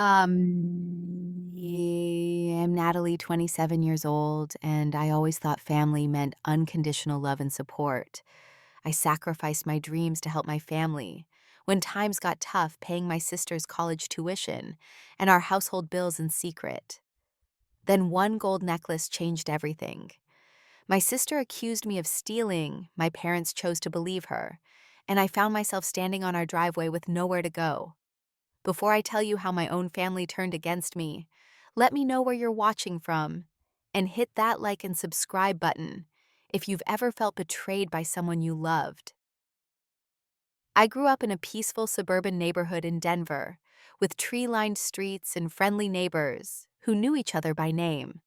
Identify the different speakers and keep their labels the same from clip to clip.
Speaker 1: I'm Natalie, 27 years old, and I always thought family meant unconditional love and support. I sacrificed my dreams to help my family. When times got tough, paying my sister's college tuition and our household bills in secret. Then one gold necklace changed everything. My sister accused me of stealing. My parents chose to believe her, and I found myself standing on our driveway with nowhere to go. Before I tell you how my own family turned against me, let me know where you're watching from and hit that like and subscribe button if you've ever felt betrayed by someone you loved. I grew up in a peaceful suburban neighborhood in Denver with tree-lined streets and friendly neighbors who knew each other by name.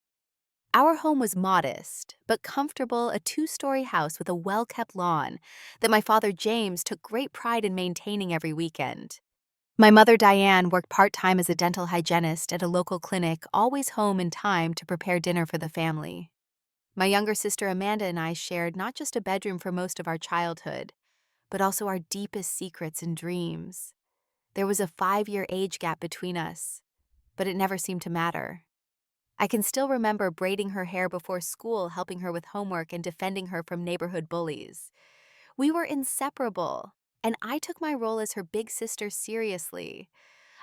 Speaker 1: Our home was modest, but comfortable, a two-story house with a well-kept lawn that my father James took great pride in maintaining every weekend. My mother, Diane, worked part-time as a dental hygienist at a local clinic, always home in time to prepare dinner for the family. My younger sister, Amanda, and I shared not just a bedroom for most of our childhood, but also our deepest secrets and dreams. There was a 5-year age gap between us, but it never seemed to matter. I can still remember braiding her hair before school, helping her with homework, and defending her from neighborhood bullies. We were inseparable, and I took my role as her big sister seriously.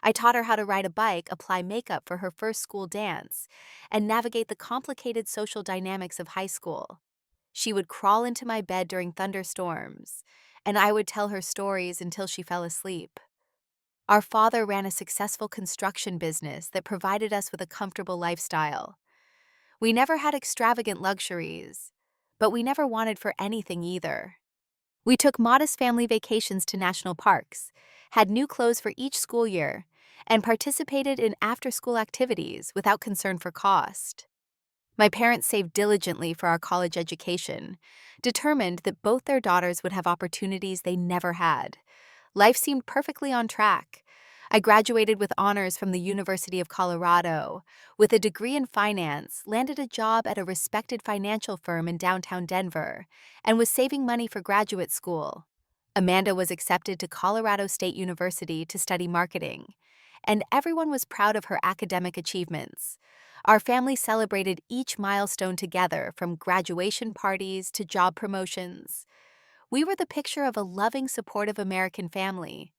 Speaker 1: I taught her how to ride a bike, apply makeup for her first school dance, and navigate the complicated social dynamics of high school. She would crawl into my bed during thunderstorms, and I would tell her stories until she fell asleep. Our father ran a successful construction business that provided us with a comfortable lifestyle. We never had extravagant luxuries, but we never wanted for anything either. We took modest family vacations to national parks, had new clothes for each school year, and participated in after-school activities without concern for cost. My parents saved diligently for our college education, determined that both their daughters would have opportunities they never had. Life seemed perfectly on track. I graduated with honors from the University of Colorado, with a degree in finance, landed a job at a respected financial firm in downtown Denver, and was saving money for graduate school. Amanda was accepted to Colorado State University to study marketing, and everyone was proud of her academic achievements. Our family celebrated each milestone together, from graduation parties to job promotions. We were the picture of a loving, supportive American family.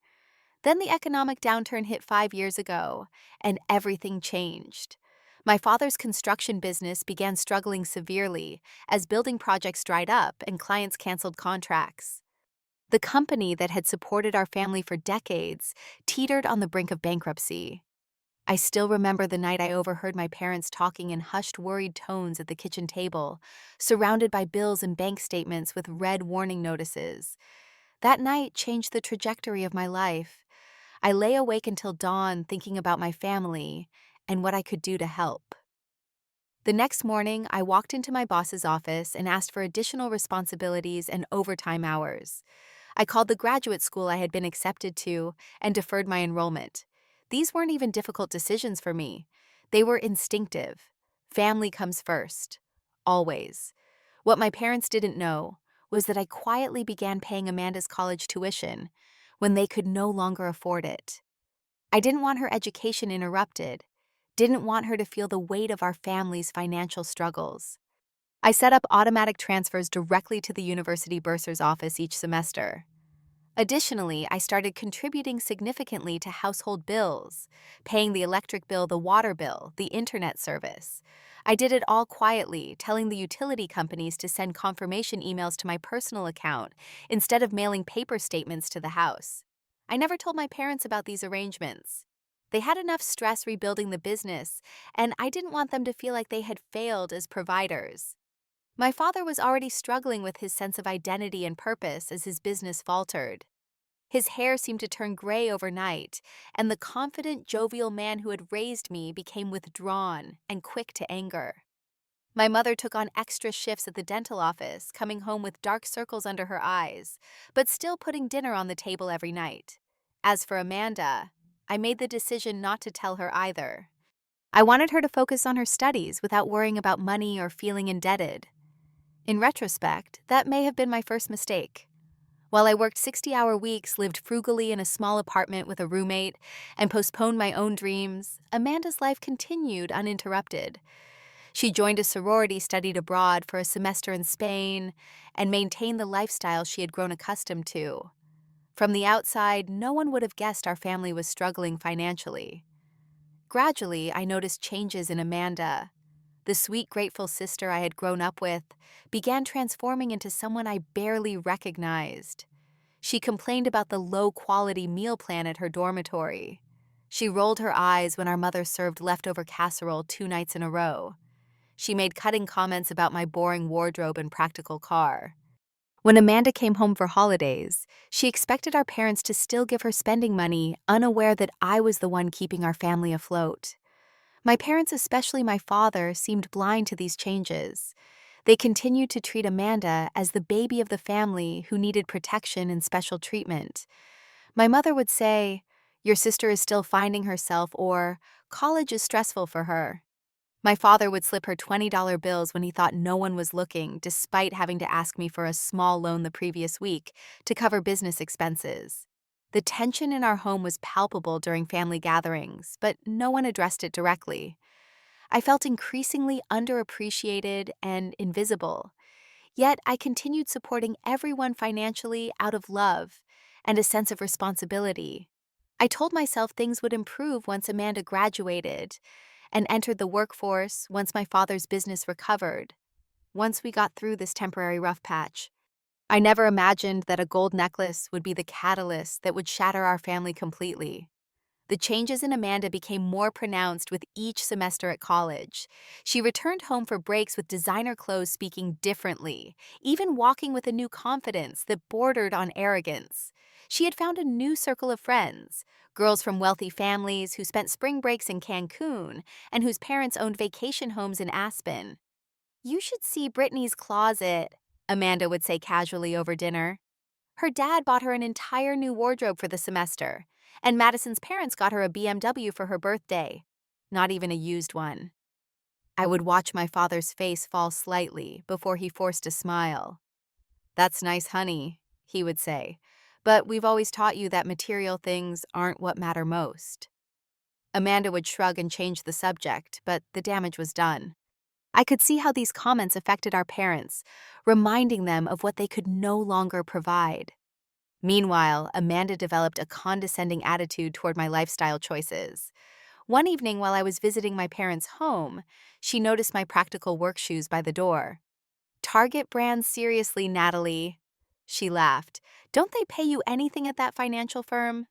Speaker 1: Then the economic downturn hit 5 years ago, and everything changed. My father's construction business began struggling severely as building projects dried up and clients canceled contracts. The company that had supported our family for decades teetered on the brink of bankruptcy. I still remember the night I overheard my parents talking in hushed, worried tones at the kitchen table, surrounded by bills and bank statements with red warning notices. That night changed the trajectory of my life. I lay awake until dawn thinking about my family and what I could do to help. The next morning, I walked into my boss's office and asked for additional responsibilities and overtime hours. I called the graduate school I had been accepted to and deferred my enrollment. These weren't even difficult decisions for me. They were instinctive. Family comes first. Always. What my parents didn't know was that I quietly began paying Amanda's college tuition when they could no longer afford it. I didn't want her education interrupted, didn't want her to feel the weight of our family's financial struggles. I set up automatic transfers directly to the university bursar's office each semester. Additionally, I started contributing significantly to household bills, paying the electric bill, the water bill, the internet service. I did it all quietly, telling the utility companies to send confirmation emails to my personal account instead of mailing paper statements to the house. I never told my parents about these arrangements. They had enough stress rebuilding the business, and I didn't want them to feel like they had failed as providers. My father was already struggling with his sense of identity and purpose as his business faltered. His hair seemed to turn gray overnight, and the confident, jovial man who had raised me became withdrawn and quick to anger. My mother took on extra shifts at the dental office, coming home with dark circles under her eyes, but still putting dinner on the table every night. As for Amanda, I made the decision not to tell her either. I wanted her to focus on her studies without worrying about money or feeling indebted. In retrospect, that may have been my first mistake. While I worked 60-hour weeks, lived frugally in a small apartment with a roommate, and postponed my own dreams, Amanda's life continued uninterrupted. She joined a sorority, studied abroad for a semester in Spain, and maintained the lifestyle she had grown accustomed to. From the outside, no one would have guessed our family was struggling financially. Gradually, I noticed changes in Amanda. The sweet, grateful sister I had grown up with began transforming into someone I barely recognized. She complained about the low-quality meal plan at her dormitory. She rolled her eyes when our mother served leftover casserole 2 nights in a row. She made cutting comments about my boring wardrobe and practical car. When Amanda came home for holidays, she expected our parents to still give her spending money, unaware that I was the one keeping our family afloat. My parents, especially my father, seemed blind to these changes. They continued to treat Amanda as the baby of the family who needed protection and special treatment. My mother would say, "Your sister is still finding herself," or "College is stressful for her." My father would slip her $20 bills when he thought no one was looking, despite having to ask me for a small loan the previous week to cover business expenses. The tension in our home was palpable during family gatherings, but no one addressed it directly. I felt increasingly underappreciated and invisible, yet I continued supporting everyone financially out of love and a sense of responsibility. I told myself things would improve once Amanda graduated and entered the workforce once my father's business recovered, once we got through this temporary rough patch. I never imagined that a gold necklace would be the catalyst that would shatter our family completely. The changes in Amanda became more pronounced with each semester at college. She returned home for breaks with designer clothes, speaking differently, even walking with a new confidence that bordered on arrogance. She had found a new circle of friends, girls from wealthy families who spent spring breaks in Cancun and whose parents owned vacation homes in Aspen. "You should see Brittany's closet," Amanda would say casually over dinner. Her dad bought her an entire new wardrobe for the semester, and Madison's parents got her a BMW for her birthday. Not even a used one. I would watch my father's face fall slightly before he forced a smile. "That's nice, honey," he would say, "but we've always taught you that material things aren't what matter most." Amanda would shrug and change the subject, but the damage was done. I could see how these comments affected our parents, reminding them of what they could no longer provide. Meanwhile, Amanda developed a condescending attitude toward my lifestyle choices. One evening while I was visiting my parents' home, she noticed my practical work shoes by the door. "Target brand seriously, Natalie." She laughed. "Don't they pay you anything at that financial firm?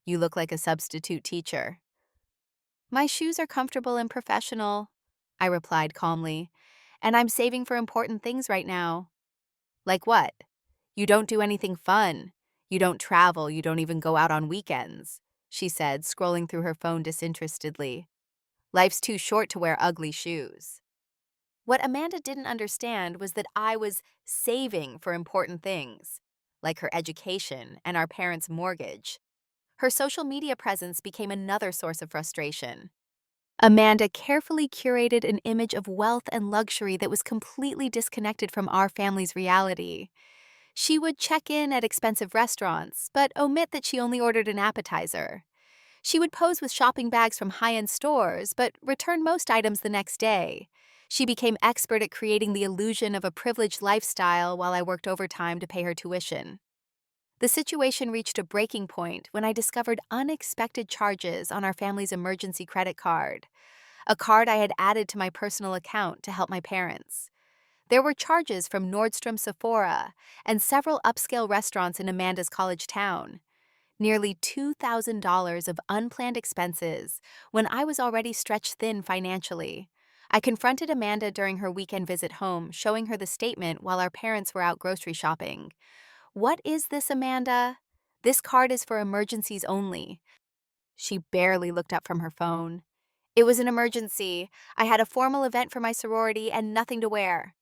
Speaker 1: You look like a substitute teacher." "My shoes are comfortable and professional," I replied calmly, "and I'm saving for important things right now." "Like what? You don't do anything fun. You don't travel, you don't even go out on weekends," she said, scrolling through her phone disinterestedly. "Life's too short to wear ugly shoes." What Amanda didn't understand was that I was saving for important things, like her education and our parents' mortgage. Her social media presence became another source of frustration. Amanda carefully curated an image of wealth and luxury that was completely disconnected from our family's reality. She would check in at expensive restaurants, but omit that she only ordered an appetizer. She would pose with shopping bags from high-end stores, but return most items the next day. She became expert at creating the illusion of a privileged lifestyle while I worked overtime to pay her tuition. The situation reached a breaking point when I discovered unexpected charges on our family's emergency credit card, a card I had added to my personal account to help my parents. There were charges from Nordstrom, Sephora, and several upscale restaurants in Amanda's college town. Nearly $2,000 of unplanned expenses when I was already stretched thin financially. I confronted Amanda during her weekend visit home, showing her the statement while our parents were out grocery shopping. "What is this, Amanda? This card is for emergencies only." She barely looked up from her phone. "It was an emergency. I had a formal event for my sorority and nothing to wear."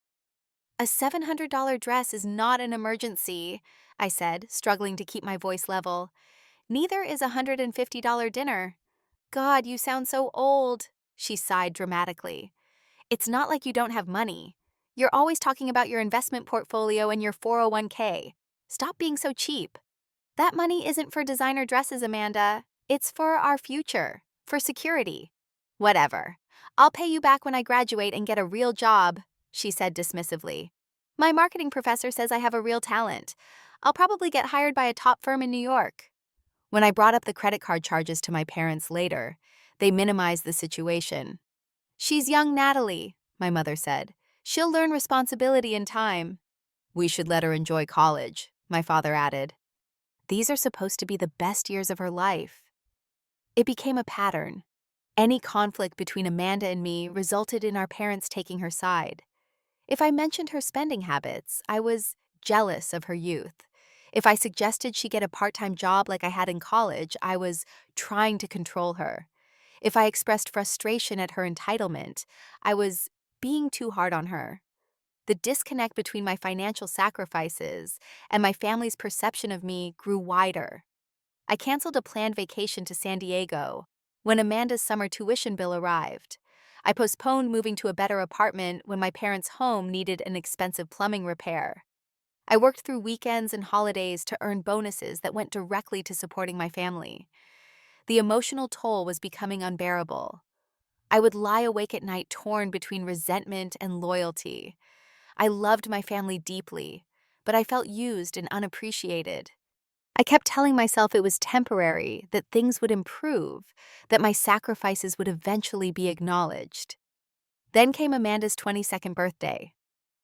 Speaker 1: "A $700 dress is not an emergency," I said, struggling to keep my voice level. "Neither is a $150 dinner." "God, you sound so old," she sighed dramatically. "It's not like you don't have money. You're always talking about your investment portfolio and your 401k. Stop being so cheap. That money isn't for designer dresses, Amanda. It's for our future, for security. Whatever. I'll pay you back when I graduate and get a real job, she said dismissively. My marketing professor says I have a real talent. I'll probably get hired by a top firm in New York. When I brought up the credit card charges to my parents later, they minimized the situation. She's young Natalie, my mother said. She'll learn responsibility in time. We should let her enjoy college, my father added. These are supposed to be the best years of her life. It became a pattern. Any conflict between Amanda and me resulted in our parents taking her side. If I mentioned her spending habits, I was jealous of her youth. If I suggested she get a part-time job like I had in college, I was trying to control her. If I expressed frustration at her entitlement, I was being too hard on her. The disconnect between my financial sacrifices and my family's perception of me grew wider. I canceled a planned vacation to San Diego when Amanda's summer tuition bill arrived. I postponed moving to a better apartment when my parents' home needed an expensive plumbing repair. I worked through weekends and holidays to earn bonuses that went directly to supporting my family. The emotional toll was becoming unbearable. I would lie awake at night torn between resentment and loyalty. I loved my family deeply, but I felt used and unappreciated. I kept telling myself it was temporary, that things would improve, that my sacrifices would eventually be acknowledged. Then came Amanda's 22nd birthday.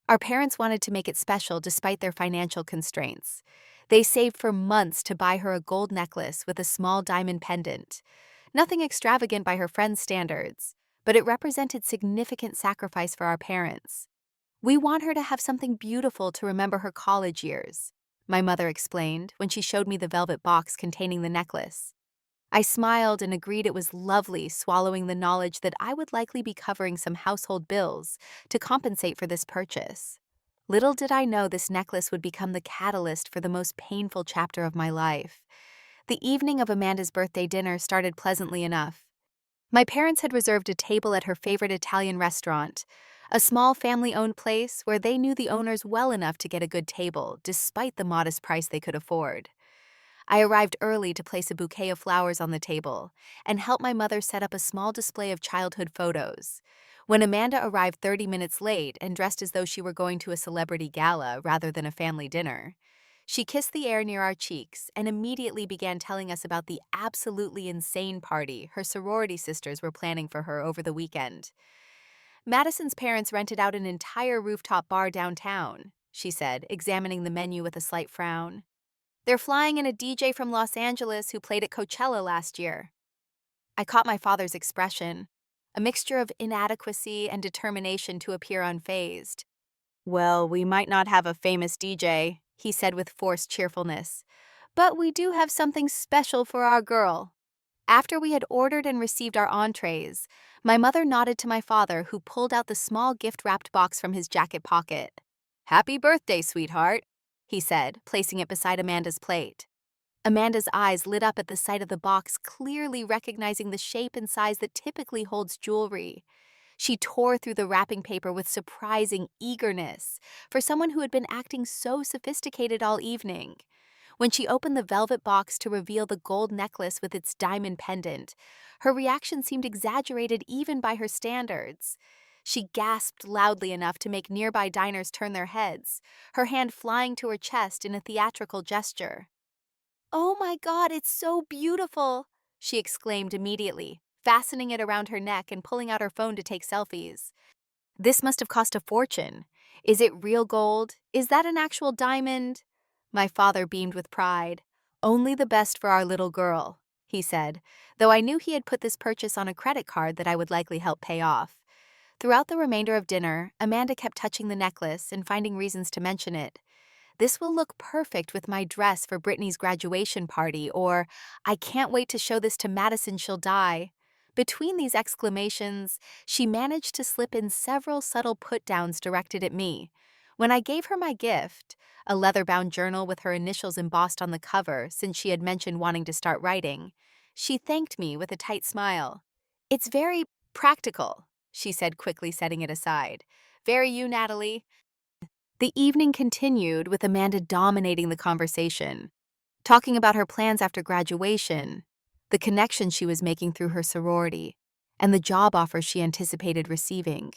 Speaker 1: Our parents wanted to make it special despite their financial constraints. They saved for months to buy her a gold necklace with a small diamond pendant. Nothing extravagant by her friends' standards, but it represented significant sacrifice for our parents. We want her to have something beautiful to remember her college years, my mother explained when she showed me the velvet box containing the necklace. I smiled and agreed it was lovely, swallowing the knowledge that I would likely be covering some household bills to compensate for this purchase. Little did I know this necklace would become the catalyst for the most painful chapter of my life. The evening of Amanda's birthday dinner started pleasantly enough. My parents had reserved a table at her favorite Italian restaurant, a small family-owned place where they knew the owners well enough to get a good table, despite the modest price they could afford. I arrived early to place a bouquet of flowers on the table and help my mother set up a small display of childhood photos. When Amanda arrived 30 minutes late and dressed as though she were going to a celebrity gala rather than a family dinner, she kissed the air near our cheeks and immediately began telling us about the absolutely insane party her sorority sisters were planning for her over the weekend. Madison's parents rented out an entire rooftop bar downtown, she said, examining the menu with a slight frown. They're flying in a DJ from Los Angeles who played at Coachella last year. I caught my father's expression, a mixture of inadequacy and determination to appear unfazed. Well, we might not have a famous DJ, he said with forced cheerfulness, but we do have something special for our girl. After we had ordered and received our entrees, my mother nodded to my father, who pulled out the small gift-wrapped box from his jacket pocket. Happy birthday, sweetheart, he said, placing it beside Amanda's plate. Amanda's eyes lit up at the sight of the box, clearly recognizing the shape and size that typically holds jewelry. She tore through the wrapping paper with surprising eagerness for someone who had been acting so sophisticated all evening. When she opened the velvet box to reveal the gold necklace with its diamond pendant, her reaction seemed exaggerated even by her standards. She gasped loudly enough to make nearby diners turn their heads, her hand flying to her chest in a theatrical gesture. "Oh my God, it's so beautiful!" she exclaimed immediately, fastening it around her neck and pulling out her phone to take selfies. "This must have cost a fortune. Is it real gold? Is that an actual diamond?" My father beamed with pride. "Only the best for our little girl," he said, though I knew he had put this purchase on a credit card that I would likely help pay off. Throughout the remainder of dinner, Amanda kept touching the necklace and finding reasons to mention it. "This will look perfect with my dress for Brittany's graduation party," or "I can't wait to show this to Madison, she'll die." Between these exclamations, she managed to slip in several subtle put-downs directed at me. When I gave her my gift, a leather-bound journal with her initials embossed on the cover since she had mentioned wanting to start writing, she thanked me with a tight smile. "It's very practical," she said, quickly setting it aside. "Very you, Natalie." The evening continued with Amanda dominating the conversation, talking about her plans after graduation, the connections she was making through her sorority, and the job offers she anticipated receiving.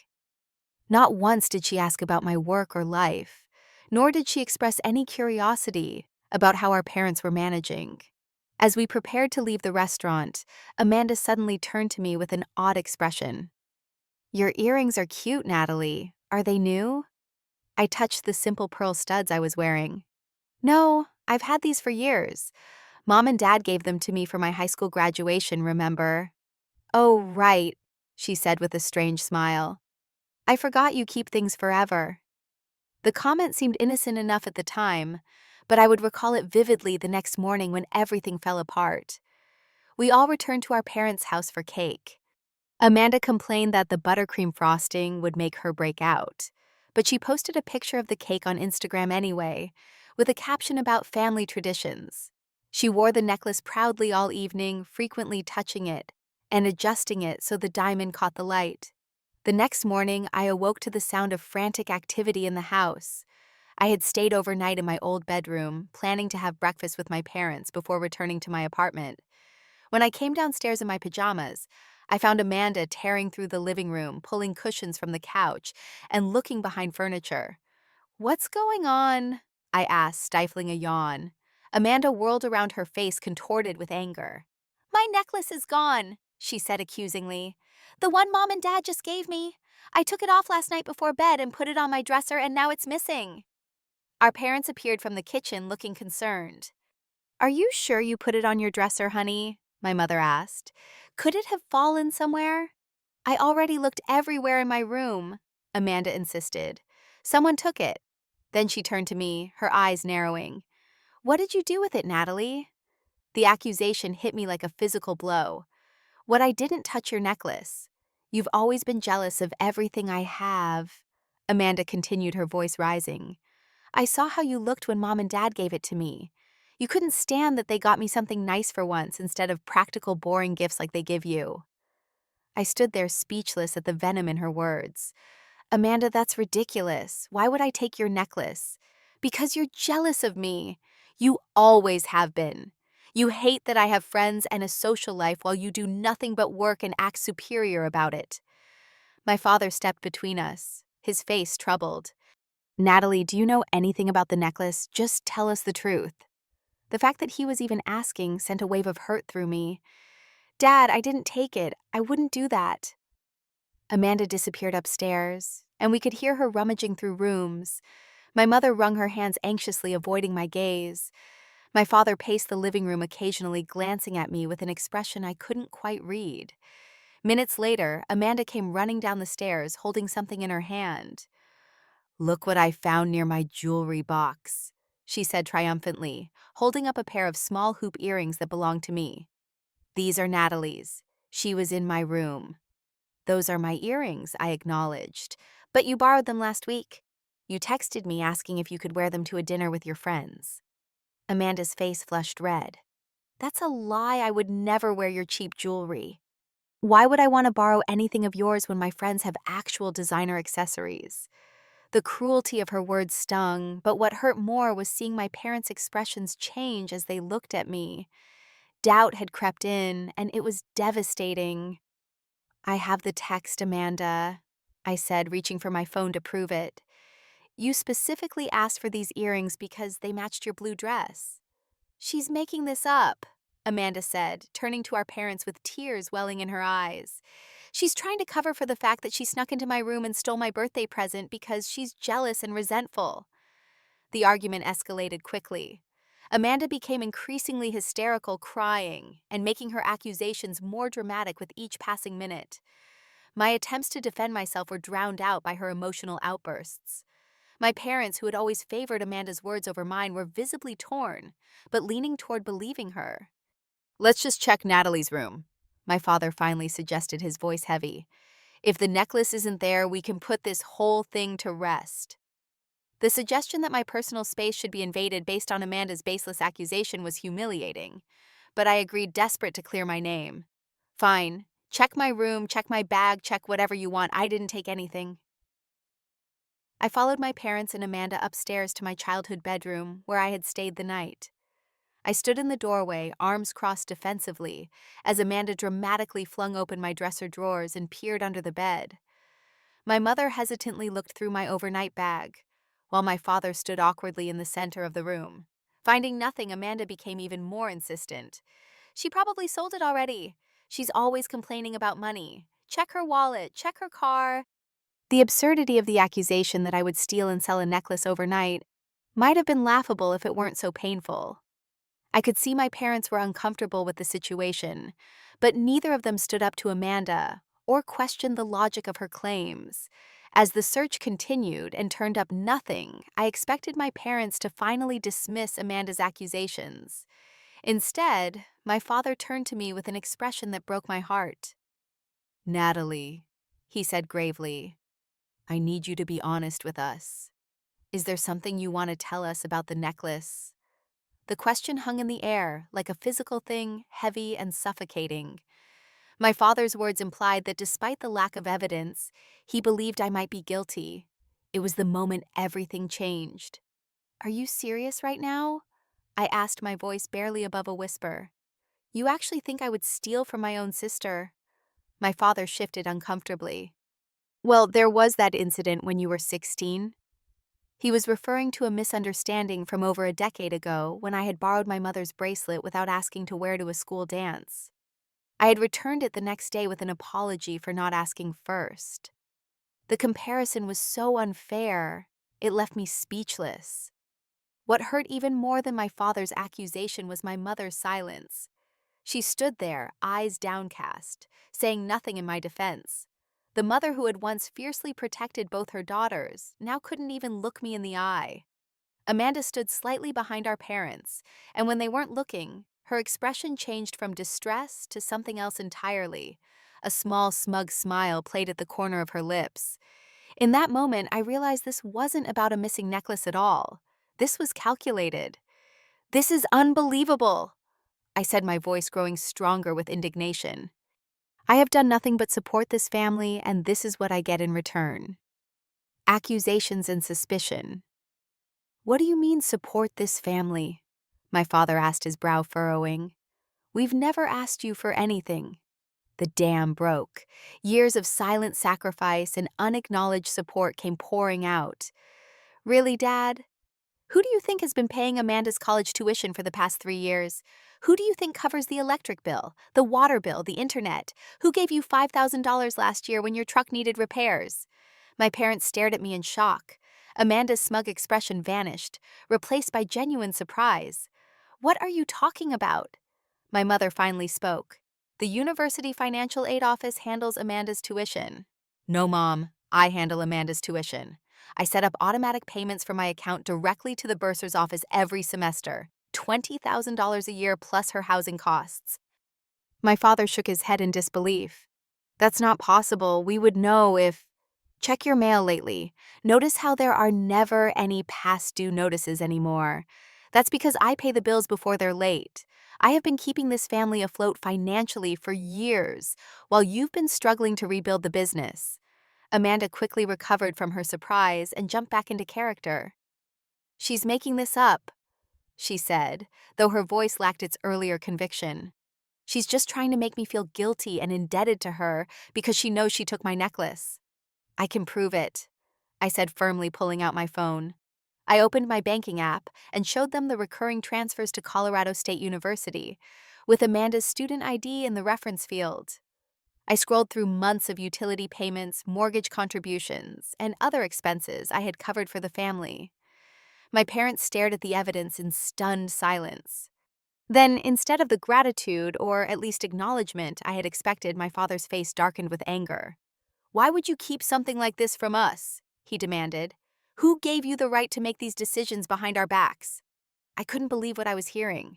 Speaker 1: Not once did she ask about my work or life, nor did she express any curiosity about how our parents were managing. As we prepared to leave the restaurant, Amanda suddenly turned to me with an odd expression. "Your earrings are cute, Natalie. Are they new?" I touched the simple pearl studs I was wearing. "No, I've had these for years. Mom and Dad gave them to me for my high school graduation, remember?" "Oh, right," she said with a strange smile. "I forgot you keep things forever." The comment seemed innocent enough at the time, but I would recall it vividly the next morning when everything fell apart. We all returned to our parents' house for cake. Amanda complained that the buttercream frosting would make her break out, but she posted a picture of the cake on Instagram anyway, with a caption about family traditions. She wore the necklace proudly all evening, frequently touching it and adjusting it so the diamond caught the light. The next morning, I awoke to the sound of frantic activity in the house. I had stayed overnight in my old bedroom, planning to have breakfast with my parents before returning to my apartment. When I came downstairs in my pajamas, I found Amanda tearing through the living room, pulling cushions from the couch, and looking behind furniture. "What's going on?" I asked, stifling a yawn. Amanda whirled around, her face contorted with anger. "My necklace is gone," she said accusingly. "The one Mom and Dad just gave me. I took it off last night before bed and put it on my dresser, and now it's missing." Our parents appeared from the kitchen looking concerned. "Are you sure you put it on your dresser, honey?" my mother asked. "Could it have fallen somewhere?" "I already looked everywhere in my room," Amanda insisted. "Someone took it." Then she turned to me, her eyes narrowing. "What did you do with it, Natalie?" The accusation hit me like a physical blow. "What I didn't touch your necklace. You've always been jealous of everything I have." Amanda continued, her voice rising. "I saw how you looked when Mom and Dad gave it to me. You couldn't stand that they got me something nice for once instead of practical, boring gifts like they give you." I stood there speechless at the venom in her words. "Amanda, that's ridiculous. Why would I take your necklace?" "Because you're jealous of me. You always have been. You hate that I have friends and a social life while you do nothing but work and act superior about it." My father stepped between us, his face troubled. "Natalie, do you know anything about the necklace? Just tell us the truth." The fact that he was even asking sent a wave of hurt through me. "Dad, I didn't take it. I wouldn't do that." Amanda disappeared upstairs, and we could hear her rummaging through rooms. My mother wrung her hands anxiously, avoiding my gaze. My father paced the living room, occasionally glancing at me with an expression I couldn't quite read. Minutes later, Amanda came running down the stairs, holding something in her hand. "Look what I found near my jewelry box," she said triumphantly, holding up a pair of small hoop earrings that belonged to me. "These are Natalie's. She was in my room." "Those are my earrings," I acknowledged. "But you borrowed them last week. You texted me asking if you could wear them to a dinner with your friends." Amanda's face flushed red. "That's a lie. I would never wear your cheap jewelry. Why would I want to borrow anything of yours when my friends have actual designer accessories?" The cruelty of her words stung, but what hurt more was seeing my parents' expressions change as they looked at me. Doubt had crept in, and it was devastating. "I have the text, Amanda," I said, reaching for my phone to prove it. "You specifically asked for these earrings because they matched your blue dress." "She's making this up," Amanda said, turning to our parents with tears welling in her eyes. "She's trying to cover for the fact that she snuck into my room and stole my birthday present because she's jealous and resentful." The argument escalated quickly. Amanda became increasingly hysterical, crying and making her accusations more dramatic with each passing minute. My attempts to defend myself were drowned out by her emotional outbursts. My parents, who had always favored Amanda's words over mine, were visibly torn, but leaning toward believing her. "Let's just check Natalie's room," my father finally suggested, his voice heavy. "If the necklace isn't there, we can put this whole thing to rest." The suggestion that my personal space should be invaded based on Amanda's baseless accusation was humiliating, but I agreed, desperate to clear my name. "Fine. Check my room, check my bag, check whatever you want. I didn't take anything." I followed my parents and Amanda upstairs to my childhood bedroom where I had stayed the night. I stood in the doorway, arms crossed defensively, as Amanda dramatically flung open my dresser drawers and peered under the bed. My mother hesitantly looked through my overnight bag, while my father stood awkwardly in the center of the room. Finding nothing, Amanda became even more insistent. She probably sold it already. She's always complaining about money. Check her wallet, check her car. The absurdity of the accusation that I would steal and sell a necklace overnight might have been laughable if it weren't so painful. I could see my parents were uncomfortable with the situation, but neither of them stood up to Amanda or questioned the logic of her claims. As the search continued and turned up nothing, I expected my parents to finally dismiss Amanda's accusations. Instead, my father turned to me with an expression that broke my heart. "Natalie," he said gravely, "I need you to be honest with us. Is there something you want to tell us about the necklace?" The question hung in the air, like a physical thing, heavy and suffocating. My father's words implied that despite the lack of evidence, he believed I might be guilty. It was the moment everything changed. "Are you serious right now?" I asked, my voice barely above a whisper. "You actually think I would steal from my own sister?" My father shifted uncomfortably. "Well, there was that incident when you were 16. He was referring to a misunderstanding from over a decade ago when I had borrowed my mother's bracelet without asking to wear to a school dance. I had returned it the next day with an apology for not asking first. The comparison was so unfair, it left me speechless. What hurt even more than my father's accusation was my mother's silence. She stood there, eyes downcast, saying nothing in my defense. The mother who had once fiercely protected both her daughters now couldn't even look me in the eye. Amanda stood slightly behind our parents, and when they weren't looking, her expression changed from distress to something else entirely. A small, smug smile played at the corner of her lips. In that moment, I realized this wasn't about a missing necklace at all. This was calculated. "This is unbelievable," I said, my voice growing stronger with indignation. "I have done nothing but support this family, and this is what I get in return. Accusations and suspicion." "What do you mean, support this family?" my father asked, his brow furrowing. "We've never asked you for anything." The dam broke. Years of silent sacrifice and unacknowledged support came pouring out. "Really, Dad? Who do you think has been paying Amanda's college tuition for the past 3 years? Who do you think covers the electric bill, the water bill, the internet? Who gave you $5,000 last year when your truck needed repairs?" My parents stared at me in shock. Amanda's smug expression vanished, replaced by genuine surprise. "What are you talking about?" My mother finally spoke. "The University Financial Aid Office handles Amanda's tuition." "No, Mom, I handle Amanda's tuition. I set up automatic payments from my account directly to the bursar's office every semester, $20,000 a year plus her housing costs." My father shook his head in disbelief. "That's not possible. We would know if—" "Check your mail lately. Notice how there are never any past due notices anymore. That's because I pay the bills before they're late. I have been keeping this family afloat financially for years, while you've been struggling to rebuild the business." Amanda quickly recovered from her surprise and jumped back into character. "She's making this up," she said, though her voice lacked its earlier conviction. "She's just trying to make me feel guilty and indebted to her because she knows she took my necklace." "I can prove it," I said firmly, pulling out my phone. I opened my banking app and showed them the recurring transfers to Colorado State University, with Amanda's student ID in the reference field. I scrolled through months of utility payments, mortgage contributions, and other expenses I had covered for the family. My parents stared at the evidence in stunned silence. Then, instead of the gratitude, or at least acknowledgement I had expected, my father's face darkened with anger. "Why would you keep something like this from us?" he demanded. "Who gave you the right to make these decisions behind our backs?" I couldn't believe what I was hearing.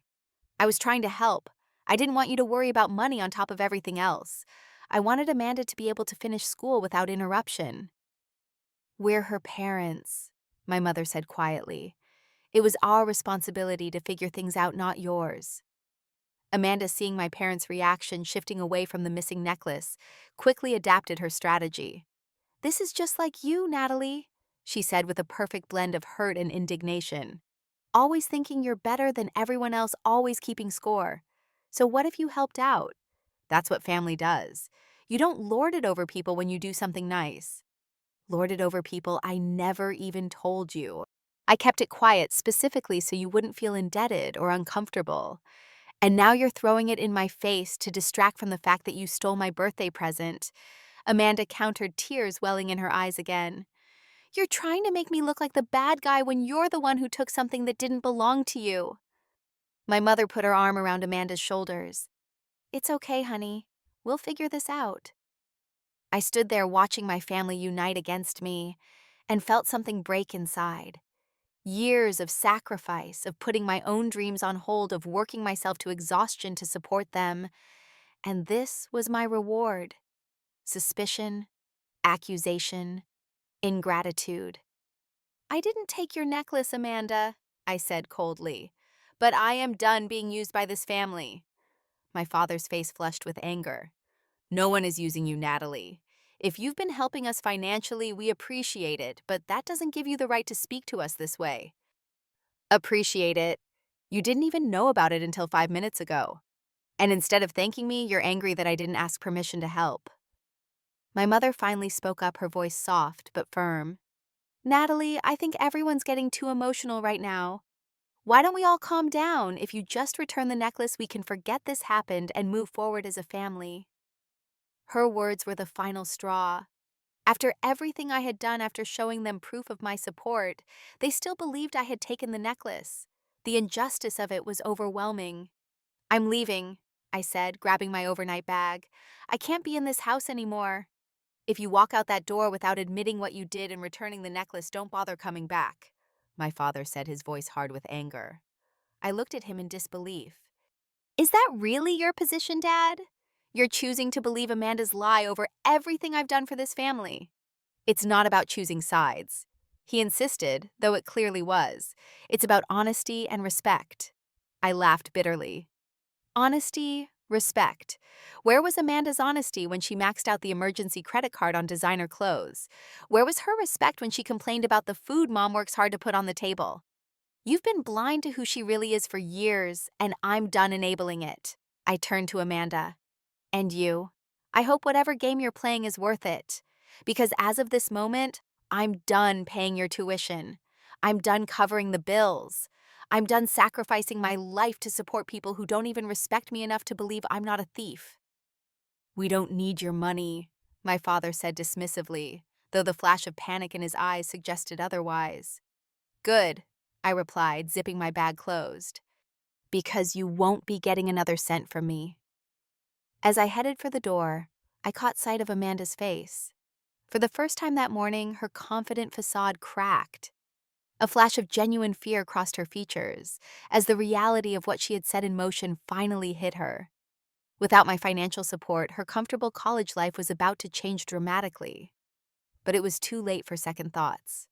Speaker 1: "I was trying to help. I didn't want you to worry about money on top of everything else. I wanted Amanda to be able to finish school without interruption." "We're her parents," my mother said quietly. "It was our responsibility to figure things out, not yours." Amanda, seeing my parents' reaction shifting away from the missing necklace, quickly adapted her strategy. "This is just like you, Natalie," she said with a perfect blend of hurt and indignation. Always thinking you're better than everyone else, always keeping score. So what if you helped out? That's what family does. You don't lord it over people when you do something nice. Lord it over people I never even told you. I kept it quiet specifically so you wouldn't feel indebted or uncomfortable. And now you're throwing it in my face to distract from the fact that you stole my birthday present. Amanda countered, tears welling in her eyes again. You're trying to make me look like the bad guy when you're the one who took something that didn't belong to you. My mother put her arm around Amanda's shoulders. It's okay, honey. We'll figure this out. I stood there watching my family unite against me and felt something break inside. Years of sacrifice, of putting my own dreams on hold, of working myself to exhaustion to support them. And this was my reward. Suspicion, accusation, ingratitude. I didn't take your necklace, Amanda, I said coldly. But I am done being used by this family. My father's face flushed with anger. No one is using you, Natalie. If you've been helping us financially, we appreciate it, but that doesn't give you the right to speak to us this way. Appreciate it? You didn't even know about it until 5 minutes ago. And instead of thanking me, you're angry that I didn't ask permission to help. My mother finally spoke up, her voice soft but firm. Natalie, I think everyone's getting too emotional right now. Why don't we all calm down? If you just return the necklace, we can forget this happened and move forward as a family. Her words were the final straw. After everything I had done, after showing them proof of my support, they still believed I had taken the necklace. The injustice of it was overwhelming. I'm leaving, I said, grabbing my overnight bag. I can't be in this house anymore. If you walk out that door without admitting what you did and returning the necklace, don't bother coming back, my father said, his voice hard with anger. I looked at him in disbelief. Is that really your position, Dad? You're choosing to believe Amanda's lie over everything I've done for this family. It's not about choosing sides. He insisted, though it clearly was. It's about honesty and respect. I laughed bitterly. Honesty, respect. Where was Amanda's honesty when she maxed out the emergency credit card on designer clothes? Where was her respect when she complained about the food Mom works hard to put on the table? You've been blind to who she really is for years, and I'm done enabling it. I turned to Amanda. And you? I hope whatever game you're playing is worth it. Because as of this moment, I'm done paying your tuition. I'm done covering the bills. I'm done sacrificing my life to support people who don't even respect me enough to believe I'm not a thief. We don't need your money, my father said dismissively, though the flash of panic in his eyes suggested otherwise. Good, I replied, zipping my bag closed. Because you won't be getting another cent from me. As I headed for the door, I caught sight of Amanda's face. For the first time that morning, her confident facade cracked. A flash of genuine fear crossed her features, as the reality of what she had set in motion finally hit her. Without my financial support, her comfortable college life was about to change dramatically. But it was too late for second thoughts.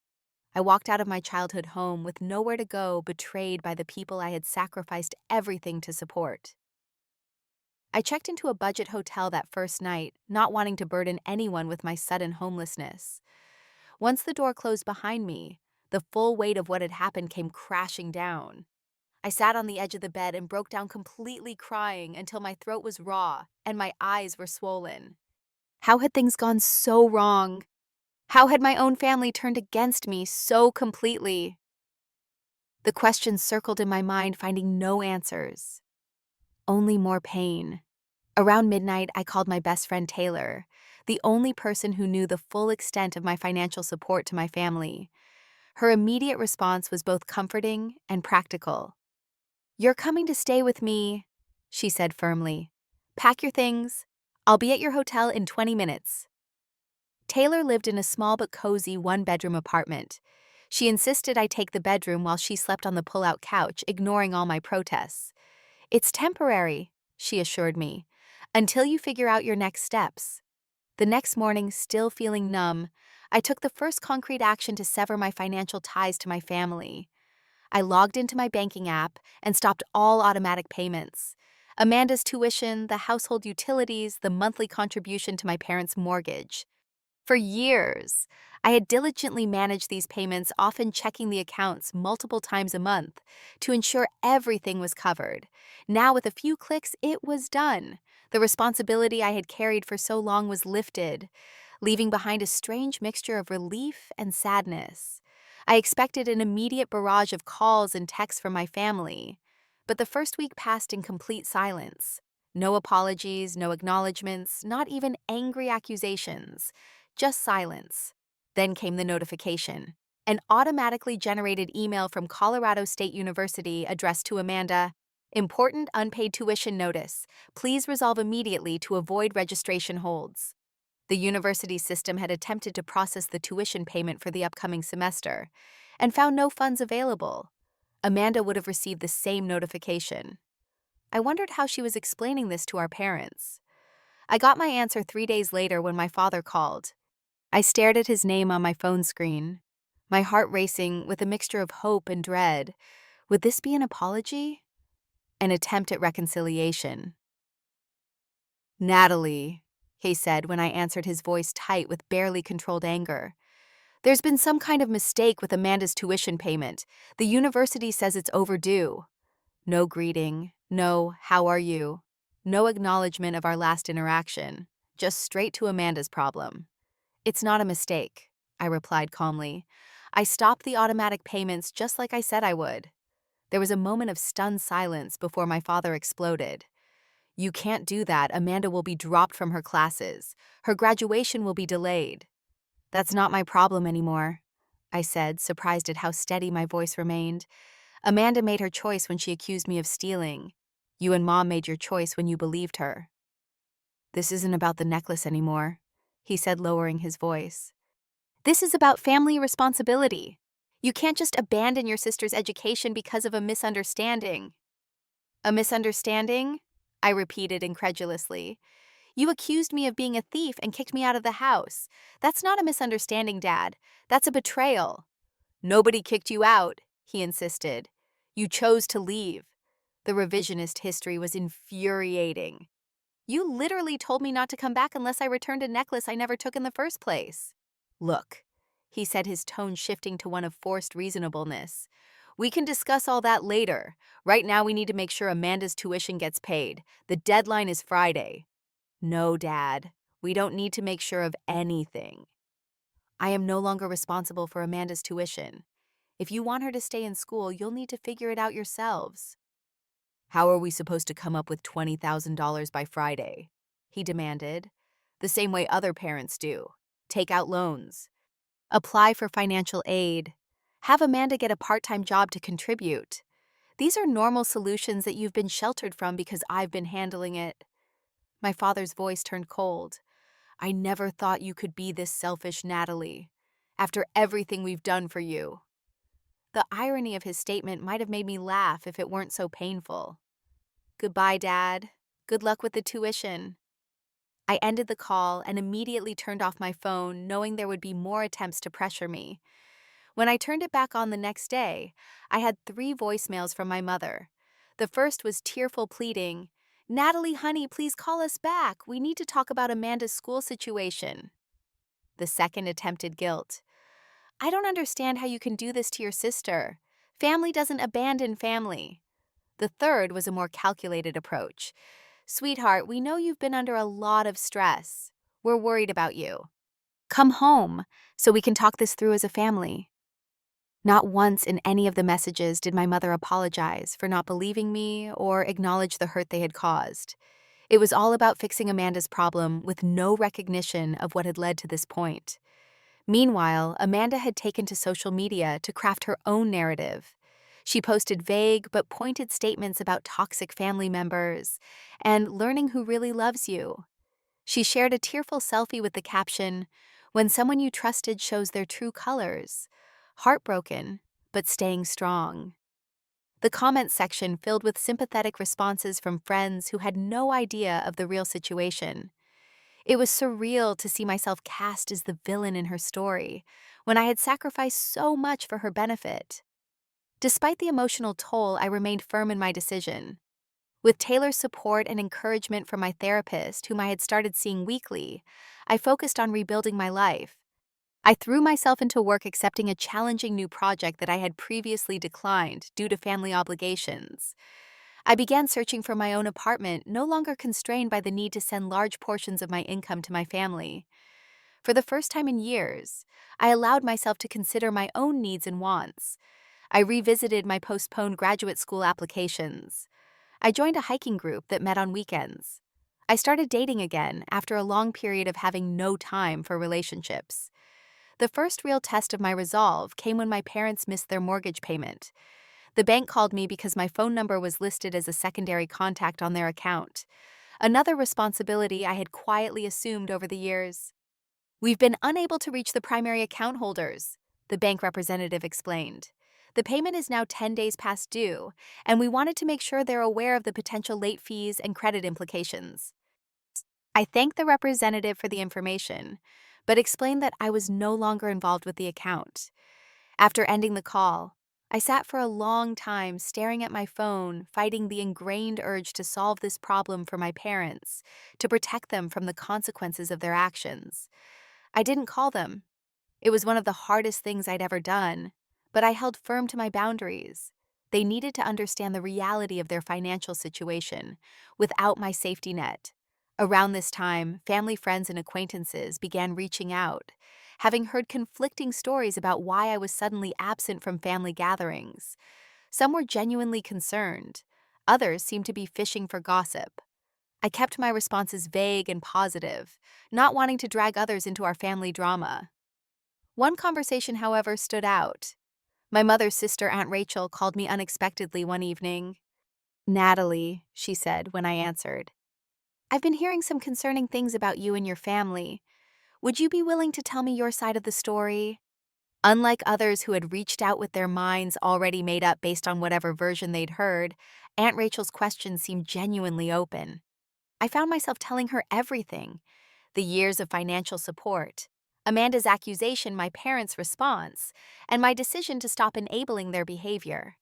Speaker 1: I walked out of my childhood home with nowhere to go, betrayed by the people I had sacrificed everything to support. I checked into a budget hotel that first night, not wanting to burden anyone with my sudden homelessness. Once the door closed behind me, the full weight of what had happened came crashing down. I sat on the edge of the bed and broke down completely crying until my throat was raw and my eyes were swollen. How had things gone so wrong? How had my own family turned against me so completely? The questions circled in my mind, finding no answers. Only more pain. Around midnight, I called my best friend Taylor, the only person who knew the full extent of my financial support to my family. Her immediate response was both comforting and practical. "You're coming to stay with me," she said firmly. "Pack your things. I'll be at your hotel in 20 minutes. Taylor lived in a small but cozy one-bedroom apartment. She insisted I take the bedroom while she slept on the pull-out couch, ignoring all my protests. "It's temporary," she assured me, "until you figure out your next steps." The next morning, still feeling numb, I took the first concrete action to sever my financial ties to my family. I logged into my banking app and stopped all automatic payments. Amanda's tuition, the household utilities, the monthly contribution to my parents' mortgage. For years, I had diligently managed these payments, often checking the accounts multiple times a month to ensure everything was covered. Now, with a few clicks, it was done. The responsibility I had carried for so long was lifted, leaving behind a strange mixture of relief and sadness. I expected an immediate barrage of calls and texts from my family, but the first week passed in complete silence. No apologies, no acknowledgments, not even angry accusations, just silence. Then came the notification. An automatically generated email from Colorado State University addressed to Amanda. Important unpaid tuition notice. Please resolve immediately to avoid registration holds. The university system had attempted to process the tuition payment for the upcoming semester and found no funds available. Amanda would have received the same notification. I wondered how she was explaining this to our parents. I got my answer 3 days later when my father called. I stared at his name on my phone screen, my heart racing with a mixture of hope and dread. Would this be an apology? An attempt at reconciliation? Natalie, he said when I answered, his voice tight with barely controlled anger. There's been some kind of mistake with Amanda's tuition payment. The university says it's overdue. No greeting, no "how are you?" No acknowledgement of our last interaction, just straight to Amanda's problem. It's not a mistake, I replied calmly. I stopped the automatic payments just like I said I would. There was a moment of stunned silence before my father exploded. You can't do that. Amanda will be dropped from her classes. Her graduation will be delayed. That's not my problem anymore, I said, surprised at how steady my voice remained. Amanda made her choice when she accused me of stealing. You and Mom made your choice when you believed her. This isn't about the necklace anymore, he said, lowering his voice. This is about family responsibility. You can't just abandon your sister's education because of a misunderstanding. A misunderstanding? I repeated incredulously. You accused me of being a thief and kicked me out of the house. That's not a misunderstanding, Dad. That's a betrayal. Nobody kicked you out, he insisted. You chose to leave. The revisionist history was infuriating. You literally told me not to come back unless I returned a necklace I never took in the first place. Look, he said, his tone shifting to one of forced reasonableness. We can discuss all that later. Right now we need to make sure Amanda's tuition gets paid. The deadline is Friday. No, Dad. We don't need to make sure of anything. I am no longer responsible for Amanda's tuition. If you want her to stay in school, you'll need to figure it out yourselves. How are we supposed to come up with $20,000 by Friday? He demanded. The same way other parents do. Take out loans. Apply for financial aid. Have Amanda get a part-time job to contribute. These are normal solutions that you've been sheltered from because I've been handling it. My father's voice turned cold. I never thought you could be this selfish, Natalie, after everything we've done for you. The irony of his statement might have made me laugh if it weren't so painful. Goodbye, Dad. Good luck with the tuition. I ended the call and immediately turned off my phone, knowing there would be more attempts to pressure me. When I turned it back on the next day, I had 3 voicemails from my mother. The first was tearful pleading, Natalie, honey, please call us back. We need to talk about Amanda's school situation. The second attempted guilt. I don't understand how you can do this to your sister. Family doesn't abandon family. The third was a more calculated approach. Sweetheart, we know you've been under a lot of stress. We're worried about you. Come home so we can talk this through as a family. Not once in any of the messages did my mother apologize for not believing me or acknowledge the hurt they had caused. It was all about fixing Amanda's problem with no recognition of what had led to this point. Meanwhile, Amanda had taken to social media to craft her own narrative. She posted vague but pointed statements about toxic family members and learning who really loves you. She shared a tearful selfie with the caption, "When someone you trusted shows their true colors. Heartbroken, but staying strong." The comment section filled with sympathetic responses from friends who had no idea of the real situation. It was surreal to see myself cast as the villain in her story, when I had sacrificed so much for her benefit. Despite the emotional toll, I remained firm in my decision. With Taylor's support and encouragement from my therapist, whom I had started seeing weekly, I focused on rebuilding my life. I threw myself into work accepting a challenging new project that I had previously declined due to family obligations. I began searching for my own apartment, no longer constrained by the need to send large portions of my income to my family. For the first time in years, I allowed myself to consider my own needs and wants. I revisited my postponed graduate school applications. I joined a hiking group that met on weekends. I started dating again after a long period of having no time for relationships. The first real test of my resolve came when my parents missed their mortgage payment. The bank called me because my phone number was listed as a secondary contact on their account, another responsibility I had quietly assumed over the years. "We've been unable to reach the primary account holders," the bank representative explained. "The payment is now 10 days past due, and we wanted to make sure they're aware of the potential late fees and credit implications." I thanked the representative for the information, but explained that I was no longer involved with the account. After ending the call, I sat for a long time staring at my phone, fighting the ingrained urge to solve this problem for my parents, to protect them from the consequences of their actions. I didn't call them. It was one of the hardest things I'd ever done, but I held firm to my boundaries. They needed to understand the reality of their financial situation without my safety net. Around this time, family, friends, and acquaintances began reaching out, having heard conflicting stories about why I was suddenly absent from family gatherings. Some were genuinely concerned. Others seemed to be fishing for gossip. I kept my responses vague and positive, not wanting to drag others into our family drama. One conversation, however, stood out. My mother's sister, Aunt Rachel, called me unexpectedly one evening. "Natalie," she said when I answered, "I've been hearing some concerning things about you and your family. Would you be willing to tell me your side of the story?" Unlike others who had reached out with their minds already made up based on whatever version they'd heard, Aunt Rachel's questions seemed genuinely open. I found myself telling her everything: the years of financial support, Amanda's accusation, my parents' response, and my decision to stop enabling their behavior.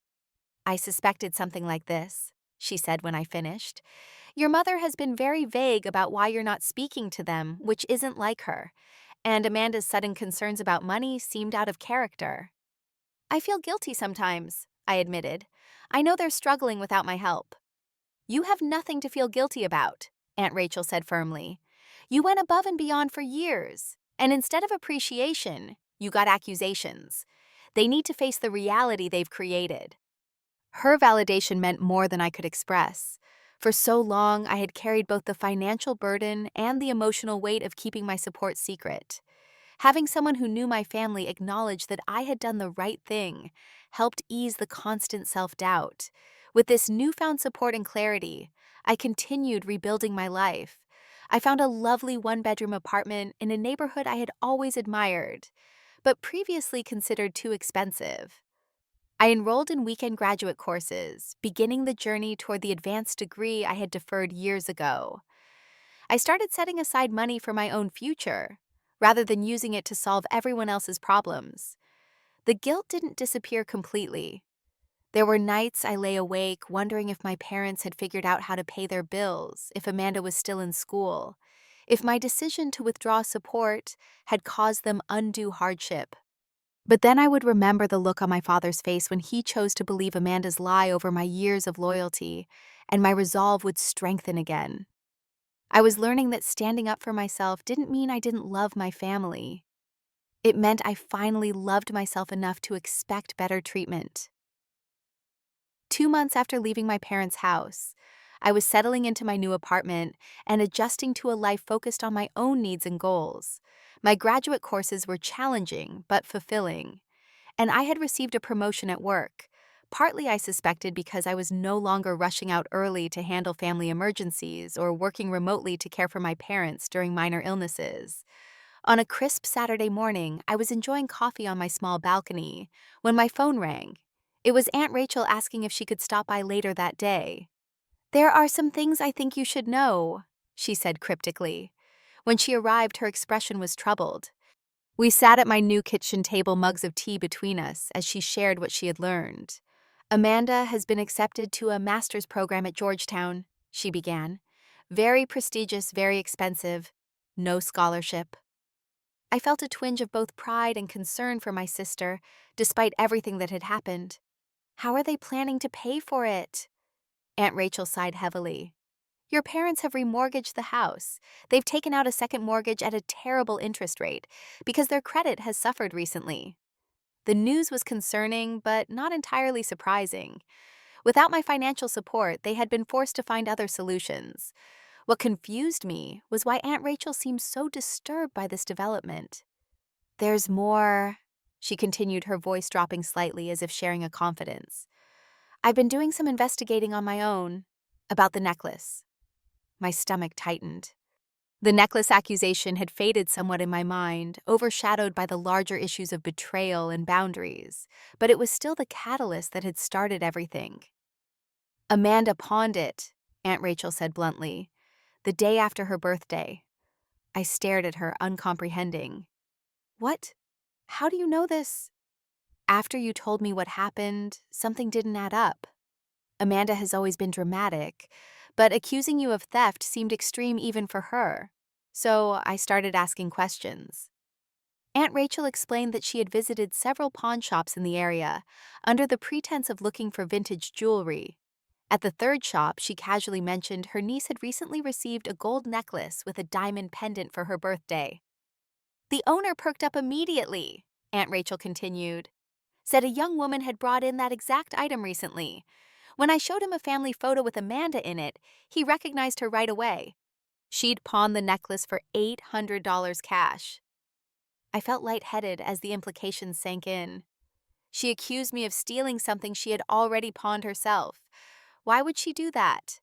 Speaker 1: "I suspected something like this," she said when I finished. "Your mother has been very vague about why you're not speaking to them, which isn't like her, and Amanda's sudden concerns about money seemed out of character." "I feel guilty sometimes," I admitted. "I know they're struggling without my help." "You have nothing to feel guilty about," Aunt Rachel said firmly. "You went above and beyond for years, and instead of appreciation, you got accusations. They need to face the reality they've created." Her validation meant more than I could express. For so long, I had carried both the financial burden and the emotional weight of keeping my support secret. Having someone who knew my family acknowledge that I had done the right thing helped ease the constant self-doubt. With this newfound support and clarity, I continued rebuilding my life. I found a lovely one-bedroom apartment in a neighborhood I had always admired, but previously considered too expensive. I enrolled in weekend graduate courses, beginning the journey toward the advanced degree I had deferred years ago. I started setting aside money for my own future, rather than using it to solve everyone else's problems. The guilt didn't disappear completely. There were nights I lay awake wondering if my parents had figured out how to pay their bills, if Amanda was still in school, if my decision to withdraw support had caused them undue hardship. But then I would remember the look on my father's face when he chose to believe Amanda's lie over my years of loyalty, and my resolve would strengthen again. I was learning that standing up for myself didn't mean I didn't love my family. It meant I finally loved myself enough to expect better treatment. 2 months after leaving my parents' house, I was settling into my new apartment and adjusting to a life focused on my own needs and goals. My graduate courses were challenging but fulfilling, and I had received a promotion at work, partly I suspected because I was no longer rushing out early to handle family emergencies or working remotely to care for my parents during minor illnesses. On a crisp Saturday morning, I was enjoying coffee on my small balcony when my phone rang. It was Aunt Rachel asking if she could stop by later that day. "There are some things I think you should know," she said cryptically. When she arrived, her expression was troubled. We sat at my new kitchen table, mugs of tea between us, as she shared what she had learned. Amanda has been accepted to a master's program at Georgetown, she began. Very prestigious, very expensive, no scholarship. I felt a twinge of both pride and concern for my sister, despite everything that had happened. How are they planning to pay for it? Aunt Rachel sighed heavily. Your parents have remortgaged the house. They've taken out a second mortgage at a terrible interest rate because their credit has suffered recently. The news was concerning, but not entirely surprising. Without my financial support, they had been forced to find other solutions. What confused me was why Aunt Rachel seemed so disturbed by this development. There's more, she continued, her voice dropping slightly as if sharing a confidence. I've been doing some investigating on my own about the necklace. My stomach tightened. The necklace accusation had faded somewhat in my mind, overshadowed by the larger issues of betrayal and boundaries, but it was still the catalyst that had started everything. Amanda pawned it, Aunt Rachel said bluntly, the day after her birthday. I stared at her, uncomprehending. What? How do you know this? After you told me what happened, something didn't add up. Amanda has always been dramatic, but accusing you of theft seemed extreme even for her. So I started asking questions. Aunt Rachel explained that she had visited several pawn shops in the area, under the pretense of looking for vintage jewelry. At the third shop, she casually mentioned her niece had recently received a gold necklace with a diamond pendant for her birthday. The owner perked up immediately, Aunt Rachel continued. Said a young woman had brought in that exact item recently. When I showed him a family photo with Amanda in it, he recognized her right away. She'd pawned the necklace for $800 cash. I felt lightheaded as the implications sank in. She accused me of stealing something she had already pawned herself. Why would she do that?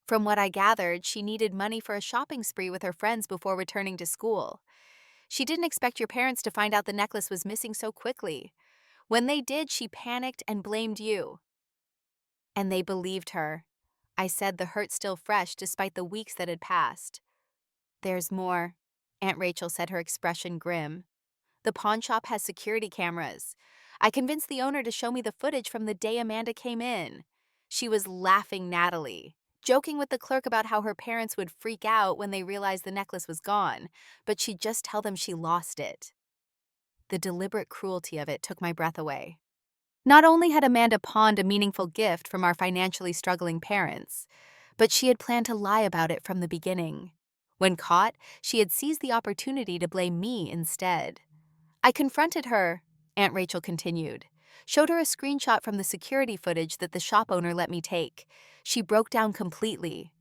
Speaker 1: From what I gathered, she needed money for a shopping spree with her friends before returning to school. She didn't expect your parents to find out the necklace was missing so quickly. When they did, she panicked and blamed you. And they believed her. I said, the hurt still fresh despite the weeks that had passed. There's more, Aunt Rachel said, her expression grim. The pawn shop has security cameras. I convinced the owner to show me the footage from the day Amanda came in. She was laughing Natalie, joking with the clerk about how her parents would freak out when they realized the necklace was gone, but she'd just tell them she lost it. The deliberate cruelty of it took my breath away. Not only had Amanda pawned a meaningful gift from our financially struggling parents, but she had planned to lie about it from the beginning. When caught, she had seized the opportunity to blame me instead. I confronted her, Aunt Rachel continued. Showed her a screenshot from the security footage that the shop owner let me take. She broke down completely.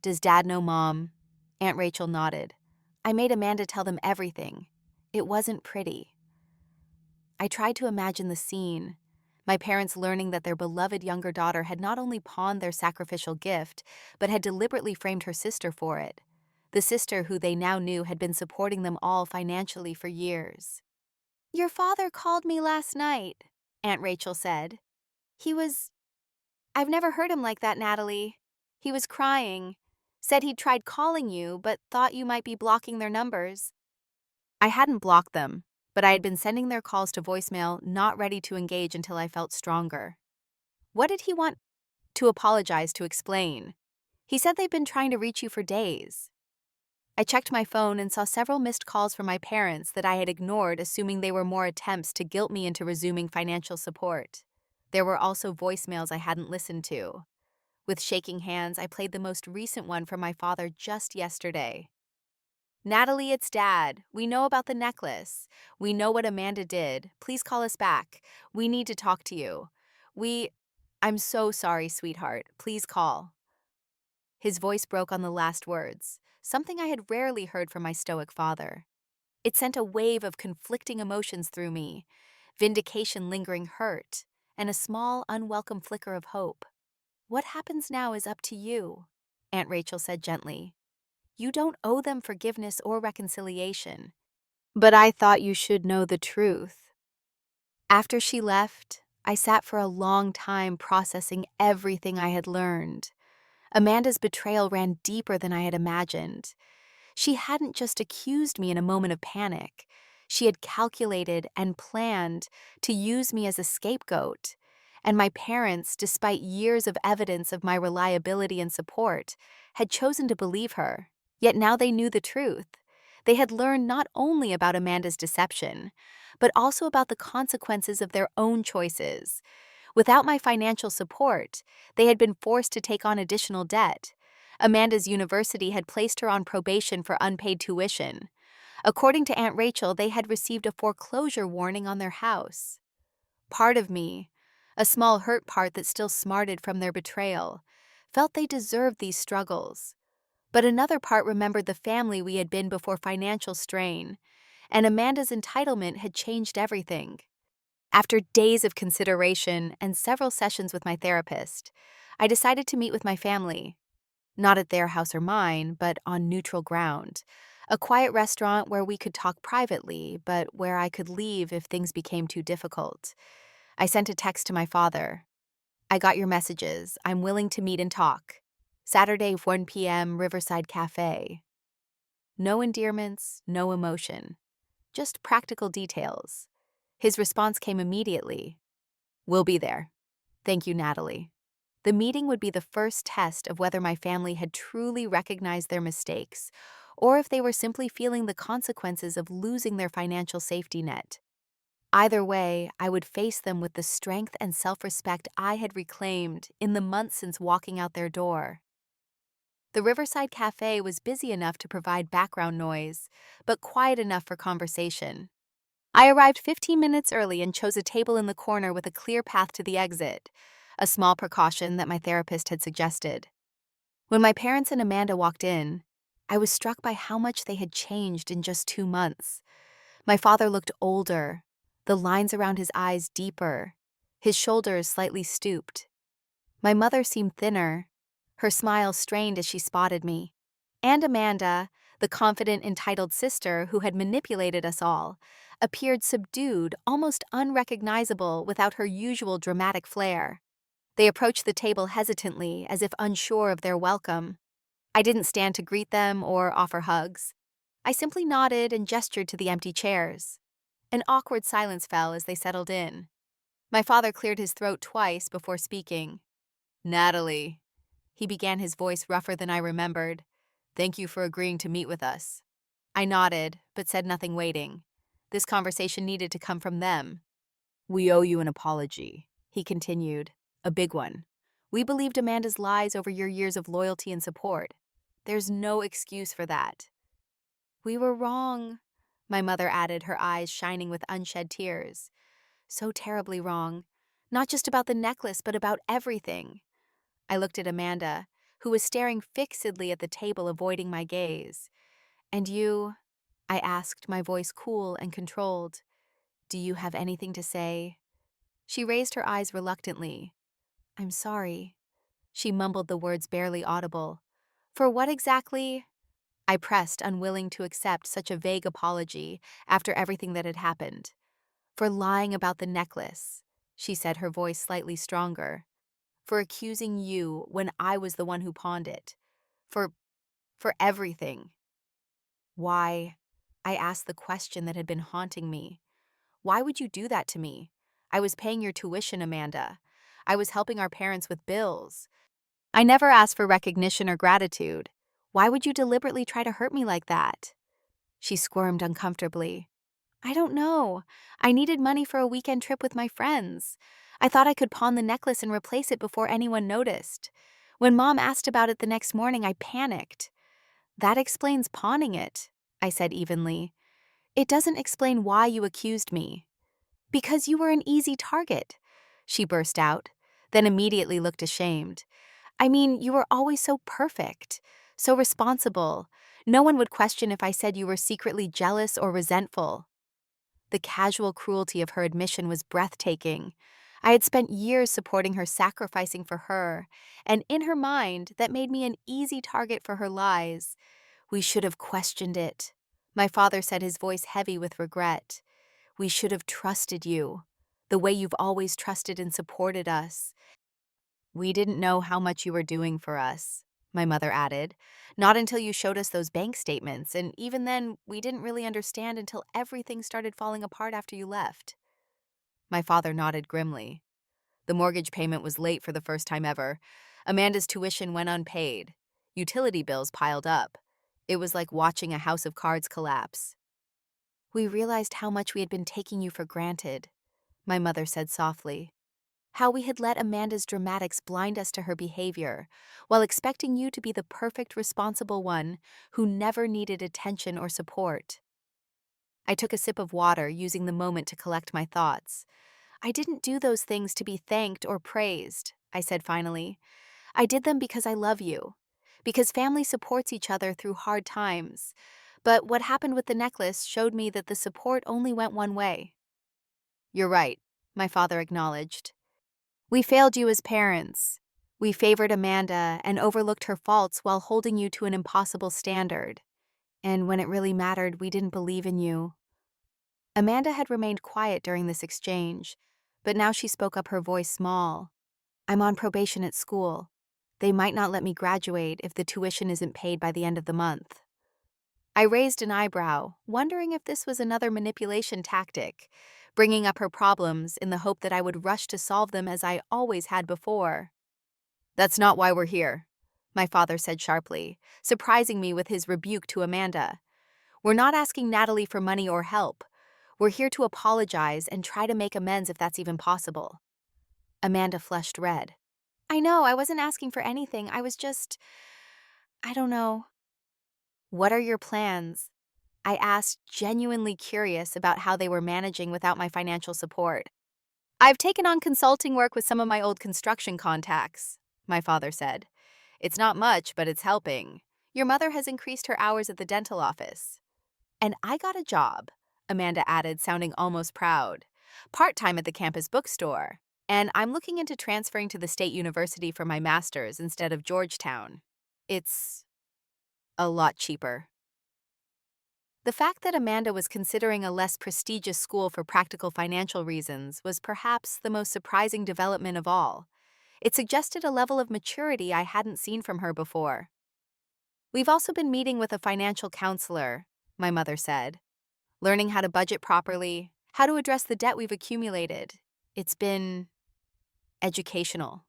Speaker 1: Does Dad know Mom? Aunt Rachel nodded. I made Amanda tell them everything. It wasn't pretty. I tried to imagine the scene. My parents learning that their beloved younger daughter had not only pawned their sacrificial gift, but had deliberately framed her sister for it. The sister who they now knew had been supporting them all financially for years. Your father called me last night, Aunt Rachel said. I've never heard him like that, Natalie. He was crying. Said he'd tried calling you, but thought you might be blocking their numbers. I hadn't blocked them, but I had been sending their calls to voicemail, not ready to engage until I felt stronger. What did he want? To apologize, to explain. He said they'd been trying to reach you for days. I checked my phone and saw several missed calls from my parents that I had ignored, assuming they were more attempts to guilt me into resuming financial support. There were also voicemails I hadn't listened to. With shaking hands, I played the most recent one from my father just yesterday. Natalie, it's Dad. We know about the necklace. We know what Amanda did. Please call us back. We need to talk to you. I'm so sorry, sweetheart. Please call. His voice broke on the last words, something I had rarely heard from my stoic father. It sent a wave of conflicting emotions through me, vindication lingering hurt, and a small, unwelcome flicker of hope. What happens now is up to you, Aunt Rachel said gently. You don't owe them forgiveness or reconciliation. But I thought you should know the truth. After she left, I sat for a long time processing everything I had learned. Amanda's betrayal ran deeper than I had imagined. She hadn't just accused me in a moment of panic. She had calculated and planned to use me as a scapegoat. And my parents, despite years of evidence of my reliability and support, had chosen to believe her. Yet now they knew the truth. They had learned not only about Amanda's deception, but also about the consequences of their own choices. Without my financial support, they had been forced to take on additional debt. Amanda's university had placed her on probation for unpaid tuition. According to Aunt Rachel, they had received a foreclosure warning on their house. Part of me, a small hurt part that still smarted from their betrayal, felt they deserved these struggles. But another part remembered the family we had been before financial strain, and Amanda's entitlement had changed everything. After days of consideration and several sessions with my therapist, I decided to meet with my family. Not at their house or mine, but on neutral ground. A quiet restaurant where we could talk privately, but where I could leave if things became too difficult. I sent a text to my father. I got your messages. I'm willing to meet and talk. Saturday, 1 p.m., Riverside Cafe. No endearments, no emotion. Just practical details. His response came immediately. We'll be there. Thank you, Natalie. The meeting would be the first test of whether my family had truly recognized their mistakes, or if they were simply feeling the consequences of losing their financial safety net. Either way, I would face them with the strength and self-respect I had reclaimed in the months since walking out their door. The Riverside Cafe was busy enough to provide background noise, but quiet enough for conversation. I arrived 15 minutes early and chose a table in the corner with a clear path to the exit, a small precaution that my therapist had suggested. When my parents and Amanda walked in, I was struck by how much they had changed in just 2 months. My father looked older, the lines around his eyes deeper, his shoulders slightly stooped. My mother seemed thinner, her smile strained as she spotted me. And Amanda, the confident, entitled sister who had manipulated us all, appeared subdued, almost unrecognizable without her usual dramatic flair. They approached the table hesitantly, as if unsure of their welcome. I didn't stand to greet them or offer hugs. I simply nodded and gestured to the empty chairs. An awkward silence fell as they settled in. My father cleared his throat twice before speaking. Natalie, he began, his voice rougher than I remembered. Thank you for agreeing to meet with us. I nodded, but said nothing, waiting. This conversation needed to come from them. We owe you an apology, he continued. A big one. We believed Amanda's lies over your years of loyalty and support. There's no excuse for that. We were wrong, my mother added, her eyes shining with unshed tears. So terribly wrong. Not just about the necklace, but about everything. I looked at Amanda, who was staring fixedly at the table, avoiding my gaze. And you? I asked, my voice cool and controlled. Do you have anything to say? She raised her eyes reluctantly. I'm sorry. She mumbled the words barely audible. For what exactly? I pressed, unwilling to accept such a vague apology after everything that had happened. For lying about the necklace, she said, her voice slightly stronger. For accusing you when I was the one who pawned it. For everything. Why? I asked the question that had been haunting me. Why would you do that to me? I was paying your tuition, Amanda. I was helping our parents with bills. I never asked for recognition or gratitude. Why would you deliberately try to hurt me like that? She squirmed uncomfortably. I don't know. I needed money for a weekend trip with my friends. I thought I could pawn the necklace and replace it before anyone noticed. When Mom asked about it the next morning, I panicked. That explains pawning it, I said evenly. It doesn't explain why you accused me. Because you were an easy target, she burst out, then immediately looked ashamed. I mean, you were always so perfect, so responsible. No one would question if I said you were secretly jealous or resentful. The casual cruelty of her admission was breathtaking. I had spent years supporting her, sacrificing for her, and in her mind, that made me an easy target for her lies. We should have questioned it. My father said, his voice heavy with regret. We should have trusted you, the way you've always trusted and supported us. We didn't know how much you were doing for us, my mother added. Not until you showed us those bank statements, and even then, we didn't really understand until everything started falling apart after you left. My father nodded grimly. The mortgage payment was late for the first time ever. Amanda's tuition went unpaid. Utility bills piled up. It was like watching a house of cards collapse. We realized how much we had been taking you for granted, my mother said softly. How we had let Amanda's dramatics blind us to her behavior, while expecting you to be the perfect, responsible one who never needed attention or support. I took a sip of water, using the moment to collect my thoughts. I didn't do those things to be thanked or praised, I said finally. I did them because I love you, because family supports each other through hard times. But what happened with the necklace showed me that the support only went one way. You're right, my father acknowledged. We failed you as parents. We favored Amanda and overlooked her faults while holding you to an impossible standard. And when it really mattered, we didn't believe in you. Amanda had remained quiet during this exchange, but now she spoke up, her voice small. I'm on probation at school. They might not let me graduate if the tuition isn't paid by the end of the month. I raised an eyebrow, wondering if this was another manipulation tactic, bringing up her problems in the hope that I would rush to solve them as I always had before. That's not why we're here, my father said sharply, surprising me with his rebuke to Amanda. We're not asking Natalie for money or help. We're here to apologize and try to make amends if that's even possible. Amanda flushed red. I know, I wasn't asking for anything. I don't know. What are your plans? I asked, genuinely curious about how they were managing without my financial support. I've taken on consulting work with some of my old construction contacts, my father said. It's not much, but it's helping. Your mother has increased her hours at the dental office. And I got a job, Amanda added, sounding almost proud. Part-time at the campus bookstore. And I'm looking into transferring to the state university for my master's instead of Georgetown. It's a lot cheaper. The fact that Amanda was considering a less prestigious school for practical financial reasons was perhaps the most surprising development of all. It suggested a level of maturity I hadn't seen from her before. We've also been meeting with a financial counselor, my mother said, learning how to budget properly, how to address the debt we've accumulated. It's been educational.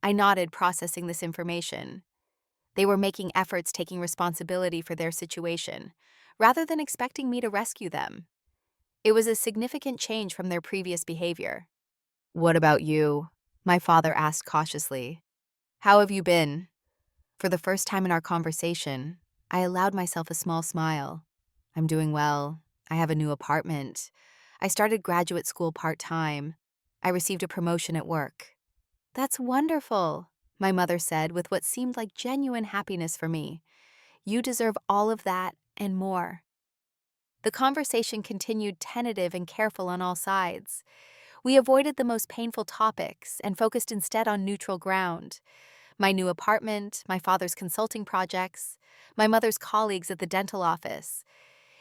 Speaker 1: I nodded, processing this information. They were making efforts, taking responsibility for their situation, rather than expecting me to rescue them. It was a significant change from their previous behavior. What about you? My father asked cautiously. How have you been? For the first time in our conversation, I allowed myself a small smile. I'm doing well. I have a new apartment. I started graduate school part-time. I received a promotion at work. That's wonderful, my mother said with what seemed like genuine happiness for me. You deserve all of that and more. The conversation continued tentative and careful on all sides. We avoided the most painful topics and focused instead on neutral ground. My new apartment, my father's consulting projects, my mother's colleagues at the dental office.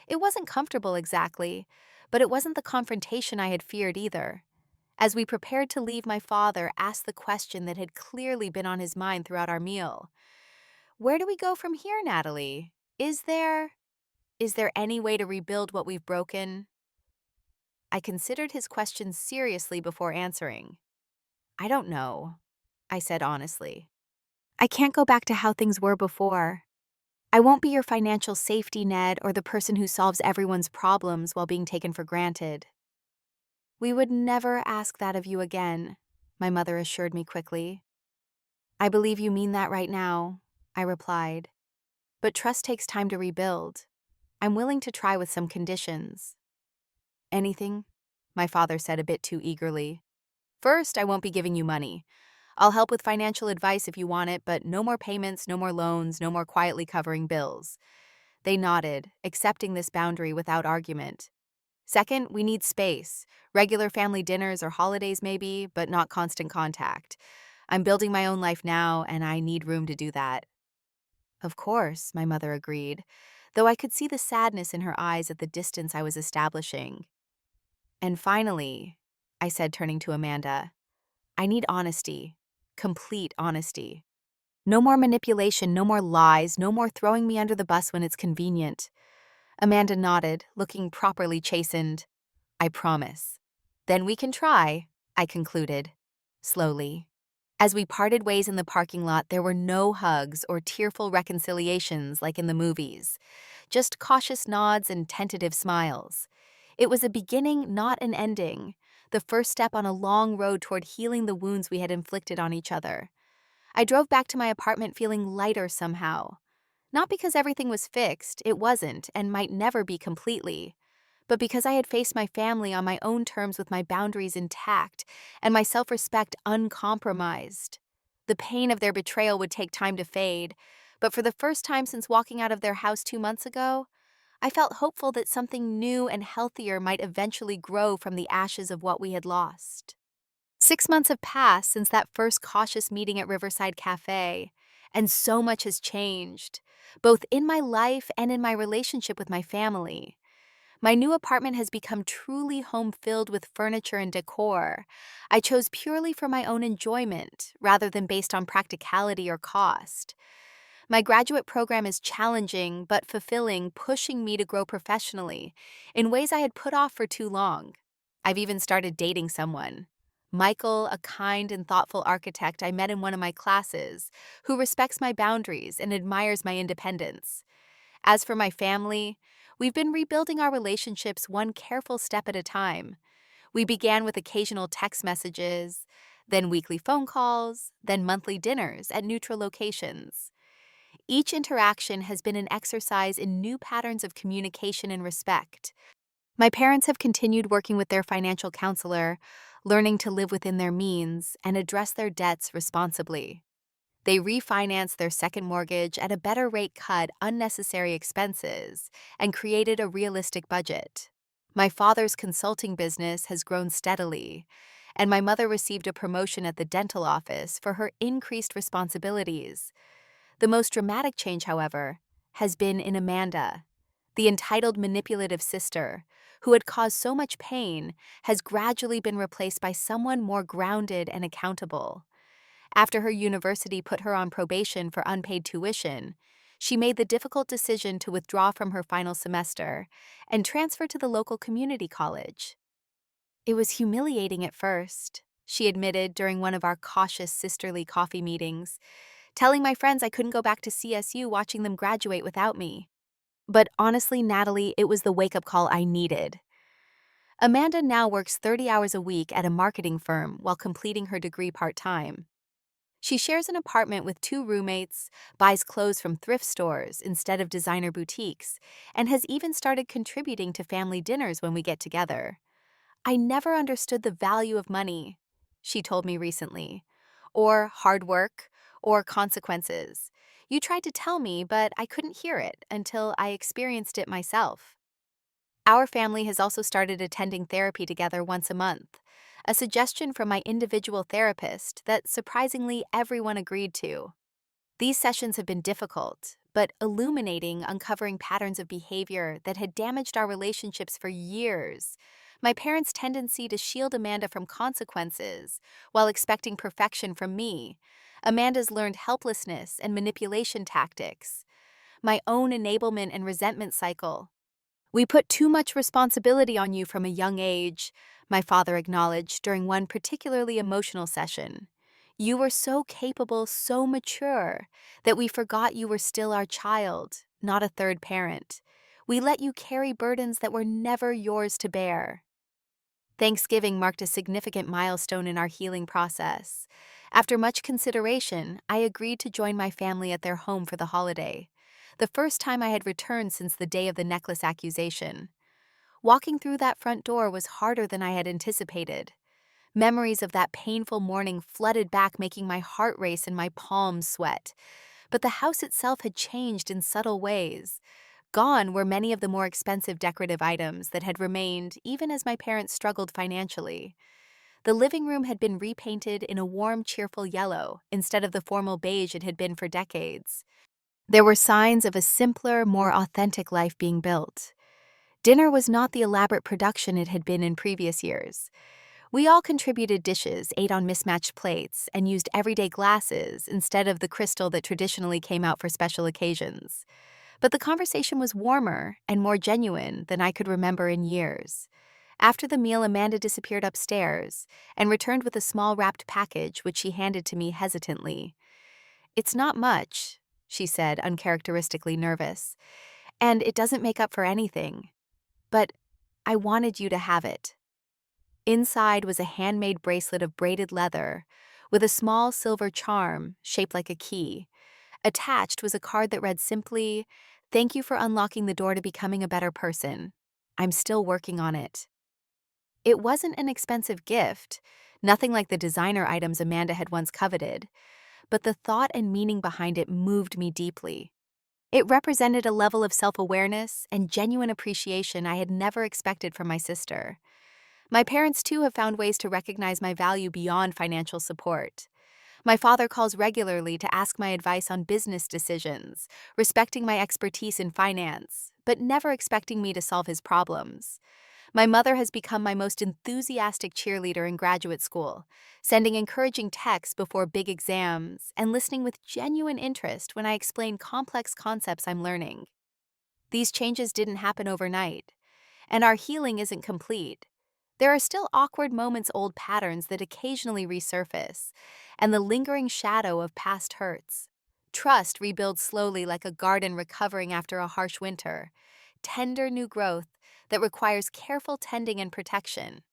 Speaker 1: It wasn't comfortable exactly, but it wasn't the confrontation I had feared either. As we prepared to leave, my father asked the question that had clearly been on his mind throughout our meal. Where do we go from here, Natalie? Is there any way to rebuild what we've broken? I considered his question seriously before answering. I don't know, I said honestly. I can't go back to how things were before. I won't be your financial safety net or the person who solves everyone's problems while being taken for granted. We would never ask that of you again, my mother assured me quickly. I believe you mean that right now, I replied. But trust takes time to rebuild. I'm willing to try with some conditions. Anything? My father said a bit too eagerly. First, I won't be giving you money. I'll help with financial advice if you want it, but no more payments, no more loans, no more quietly covering bills. They nodded, accepting this boundary without argument. Second, we need space. Regular family dinners or holidays maybe, but not constant contact. I'm building my own life now, and I need room to do that. Of course, my mother agreed, though I could see the sadness in her eyes at the distance I was establishing. And finally, I said, turning to Amanda, I need honesty, complete honesty. No more manipulation, no more lies, no more throwing me under the bus when it's convenient. Amanda nodded, looking properly chastened. I promise. Then we can try, I concluded. slowly. As we parted ways in the parking lot, there were no hugs or tearful reconciliations like in the movies, just cautious nods and tentative smiles. It was a beginning, not an ending, the first step on a long road toward healing the wounds we had inflicted on each other. I drove back to my apartment feeling lighter somehow. Not because everything was fixed, it wasn't, and might never be completely, but because I had faced my family on my own terms with my boundaries intact and my self-respect uncompromised. The pain of their betrayal would take time to fade, but for the first time since walking out of their house 2 months ago, I felt hopeful that something new and healthier might eventually grow from the ashes of what we had lost. 6 months have passed since that first cautious meeting at Riverside Cafe, and so much has changed, both in my life and in my relationship with my family. My new apartment has become truly home filled with furniture and decor I chose purely for my own enjoyment rather than based on practicality or cost. My graduate program is challenging but fulfilling, pushing me to grow professionally in ways I had put off for too long. I've even started dating someone. Michael, a kind and thoughtful architect I met in one of my classes, who respects my boundaries and admires my independence. As for my family, we've been rebuilding our relationships one careful step at a time. We began with occasional text messages, then weekly phone calls, then monthly dinners at neutral locations. Each interaction has been an exercise in new patterns of communication and respect. My parents have continued working with their financial counselor, learning to live within their means and address their debts responsibly. They refinanced their second mortgage at a better rate, cut unnecessary expenses, and created a realistic budget. My father's consulting business has grown steadily, and my mother received a promotion at the dental office for her increased responsibilities. The most dramatic change, however, has been in Amanda. The entitled, manipulative sister, who had caused so much pain, has gradually been replaced by someone more grounded and accountable. After her university put her on probation for unpaid tuition, she made the difficult decision to withdraw from her final semester and transfer to the local community college. It was humiliating at first, she admitted during one of our cautious sisterly coffee meetings, telling my friends I couldn't go back to CSU watching them graduate without me. But honestly, Natalie, it was the wake-up call I needed. Amanda now works 30 hours a week at a marketing firm while completing her degree part-time. She shares an apartment with 2 roommates, buys clothes from thrift stores instead of designer boutiques, and has even started contributing to family dinners when we get together. I never understood the value of money, she told me recently, or hard work, or consequences. You tried to tell me, but I couldn't hear it until I experienced it myself. Our family has also started attending therapy together once a month, a suggestion from my individual therapist that surprisingly everyone agreed to. These sessions have been difficult, but illuminating, uncovering patterns of behavior that had damaged our relationships for years. My parents' tendency to shield Amanda from consequences while expecting perfection from me. Amanda's learned helplessness and manipulation tactics. My own enablement and resentment cycle. We put too much responsibility on you from a young age, my father acknowledged during one particularly emotional session. You were so capable, so mature, that we forgot you were still our child, not a third parent. We let you carry burdens that were never yours to bear. Thanksgiving marked a significant milestone in our healing process. After much consideration, I agreed to join my family at their home for the holiday, the first time I had returned since the day of the necklace accusation. Walking through that front door was harder than I had anticipated. Memories of that painful morning flooded back, making my heart race and my palms sweat. But the house itself had changed in subtle ways. Gone were many of the more expensive decorative items that had remained even as my parents struggled financially. The living room had been repainted in a warm, cheerful yellow instead of the formal beige it had been for decades. There were signs of a simpler, more authentic life being built. Dinner was not the elaborate production it had been in previous years. We all contributed dishes, ate on mismatched plates, and used everyday glasses instead of the crystal that traditionally came out for special occasions. But the conversation was warmer and more genuine than I could remember in years. After the meal, Amanda disappeared upstairs and returned with a small wrapped package, which she handed to me hesitantly. "It's not much," she said, uncharacteristically nervous, "and it doesn't make up for anything. But I wanted you to have it." Inside was a handmade bracelet of braided leather with a small silver charm shaped like a key. Attached was a card that read simply, "Thank you for unlocking the door to becoming a better person. I'm still working on it." It wasn't an expensive gift, nothing like the designer items Amanda had once coveted, but the thought and meaning behind it moved me deeply. It represented a level of self-awareness and genuine appreciation I had never expected from my sister. My parents, too, have found ways to recognize my value beyond financial support. My father calls regularly to ask my advice on business decisions, respecting my expertise in finance, but never expecting me to solve his problems. My mother has become my most enthusiastic cheerleader in graduate school, sending encouraging texts before big exams and listening with genuine interest when I explain complex concepts I'm learning. These changes didn't happen overnight, and our healing isn't complete. There are still awkward moments, old patterns that occasionally resurface, and the lingering shadow of past hurts. Trust rebuilds slowly like a garden recovering after a harsh winter. Tender new growth that requires careful tending and protection.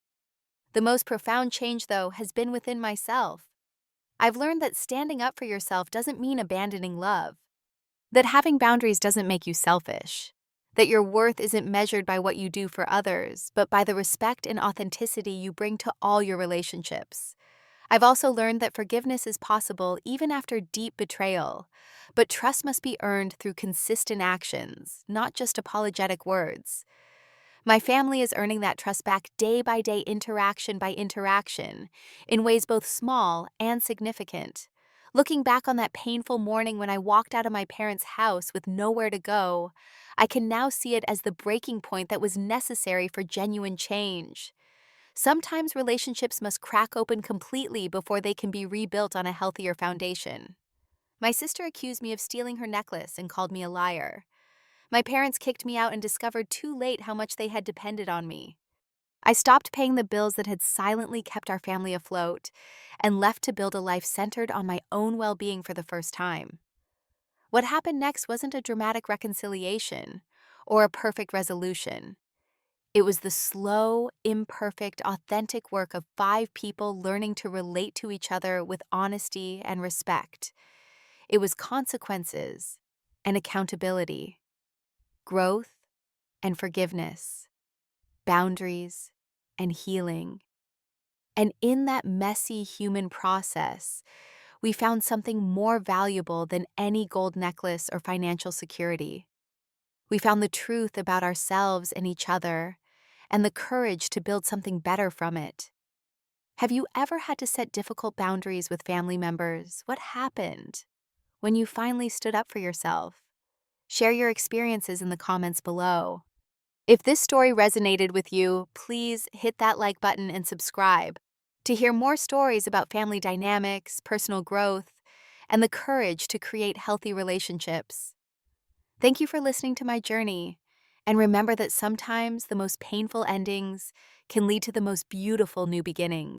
Speaker 1: The most profound change, though, has been within myself. I've learned that standing up for yourself doesn't mean abandoning love, that having boundaries doesn't make you selfish, that your worth isn't measured by what you do for others, but by the respect and authenticity you bring to all your relationships. I've also learned that forgiveness is possible even after deep betrayal, but trust must be earned through consistent actions, not just apologetic words. My family is earning that trust back day by day, interaction by interaction, in ways both small and significant. Looking back on that painful morning when I walked out of my parents' house with nowhere to go, I can now see it as the breaking point that was necessary for genuine change. Sometimes relationships must crack open completely before they can be rebuilt on a healthier foundation. My sister accused me of stealing her necklace and called me a liar. My parents kicked me out and discovered too late how much they had depended on me. I stopped paying the bills that had silently kept our family afloat and left to build a life centered on my own well-being for the first time. What happened next wasn't a dramatic reconciliation or a perfect resolution. It was the slow, imperfect, authentic work of 5 people learning to relate to each other with honesty and respect. It was consequences and accountability, growth and forgiveness, boundaries and healing. And in that messy human process, we found something more valuable than any gold necklace or financial security. We found the truth about ourselves and each other, and the courage to build something better from it. Have you ever had to set difficult boundaries with family members? What happened when you finally stood up for yourself? Share your experiences in the comments below. If this story resonated with you, please hit that like button and subscribe to hear more stories about family dynamics, personal growth, and the courage to create healthy relationships. Thank you for listening to my journey, and remember that sometimes the most painful endings can lead to the most beautiful new beginnings.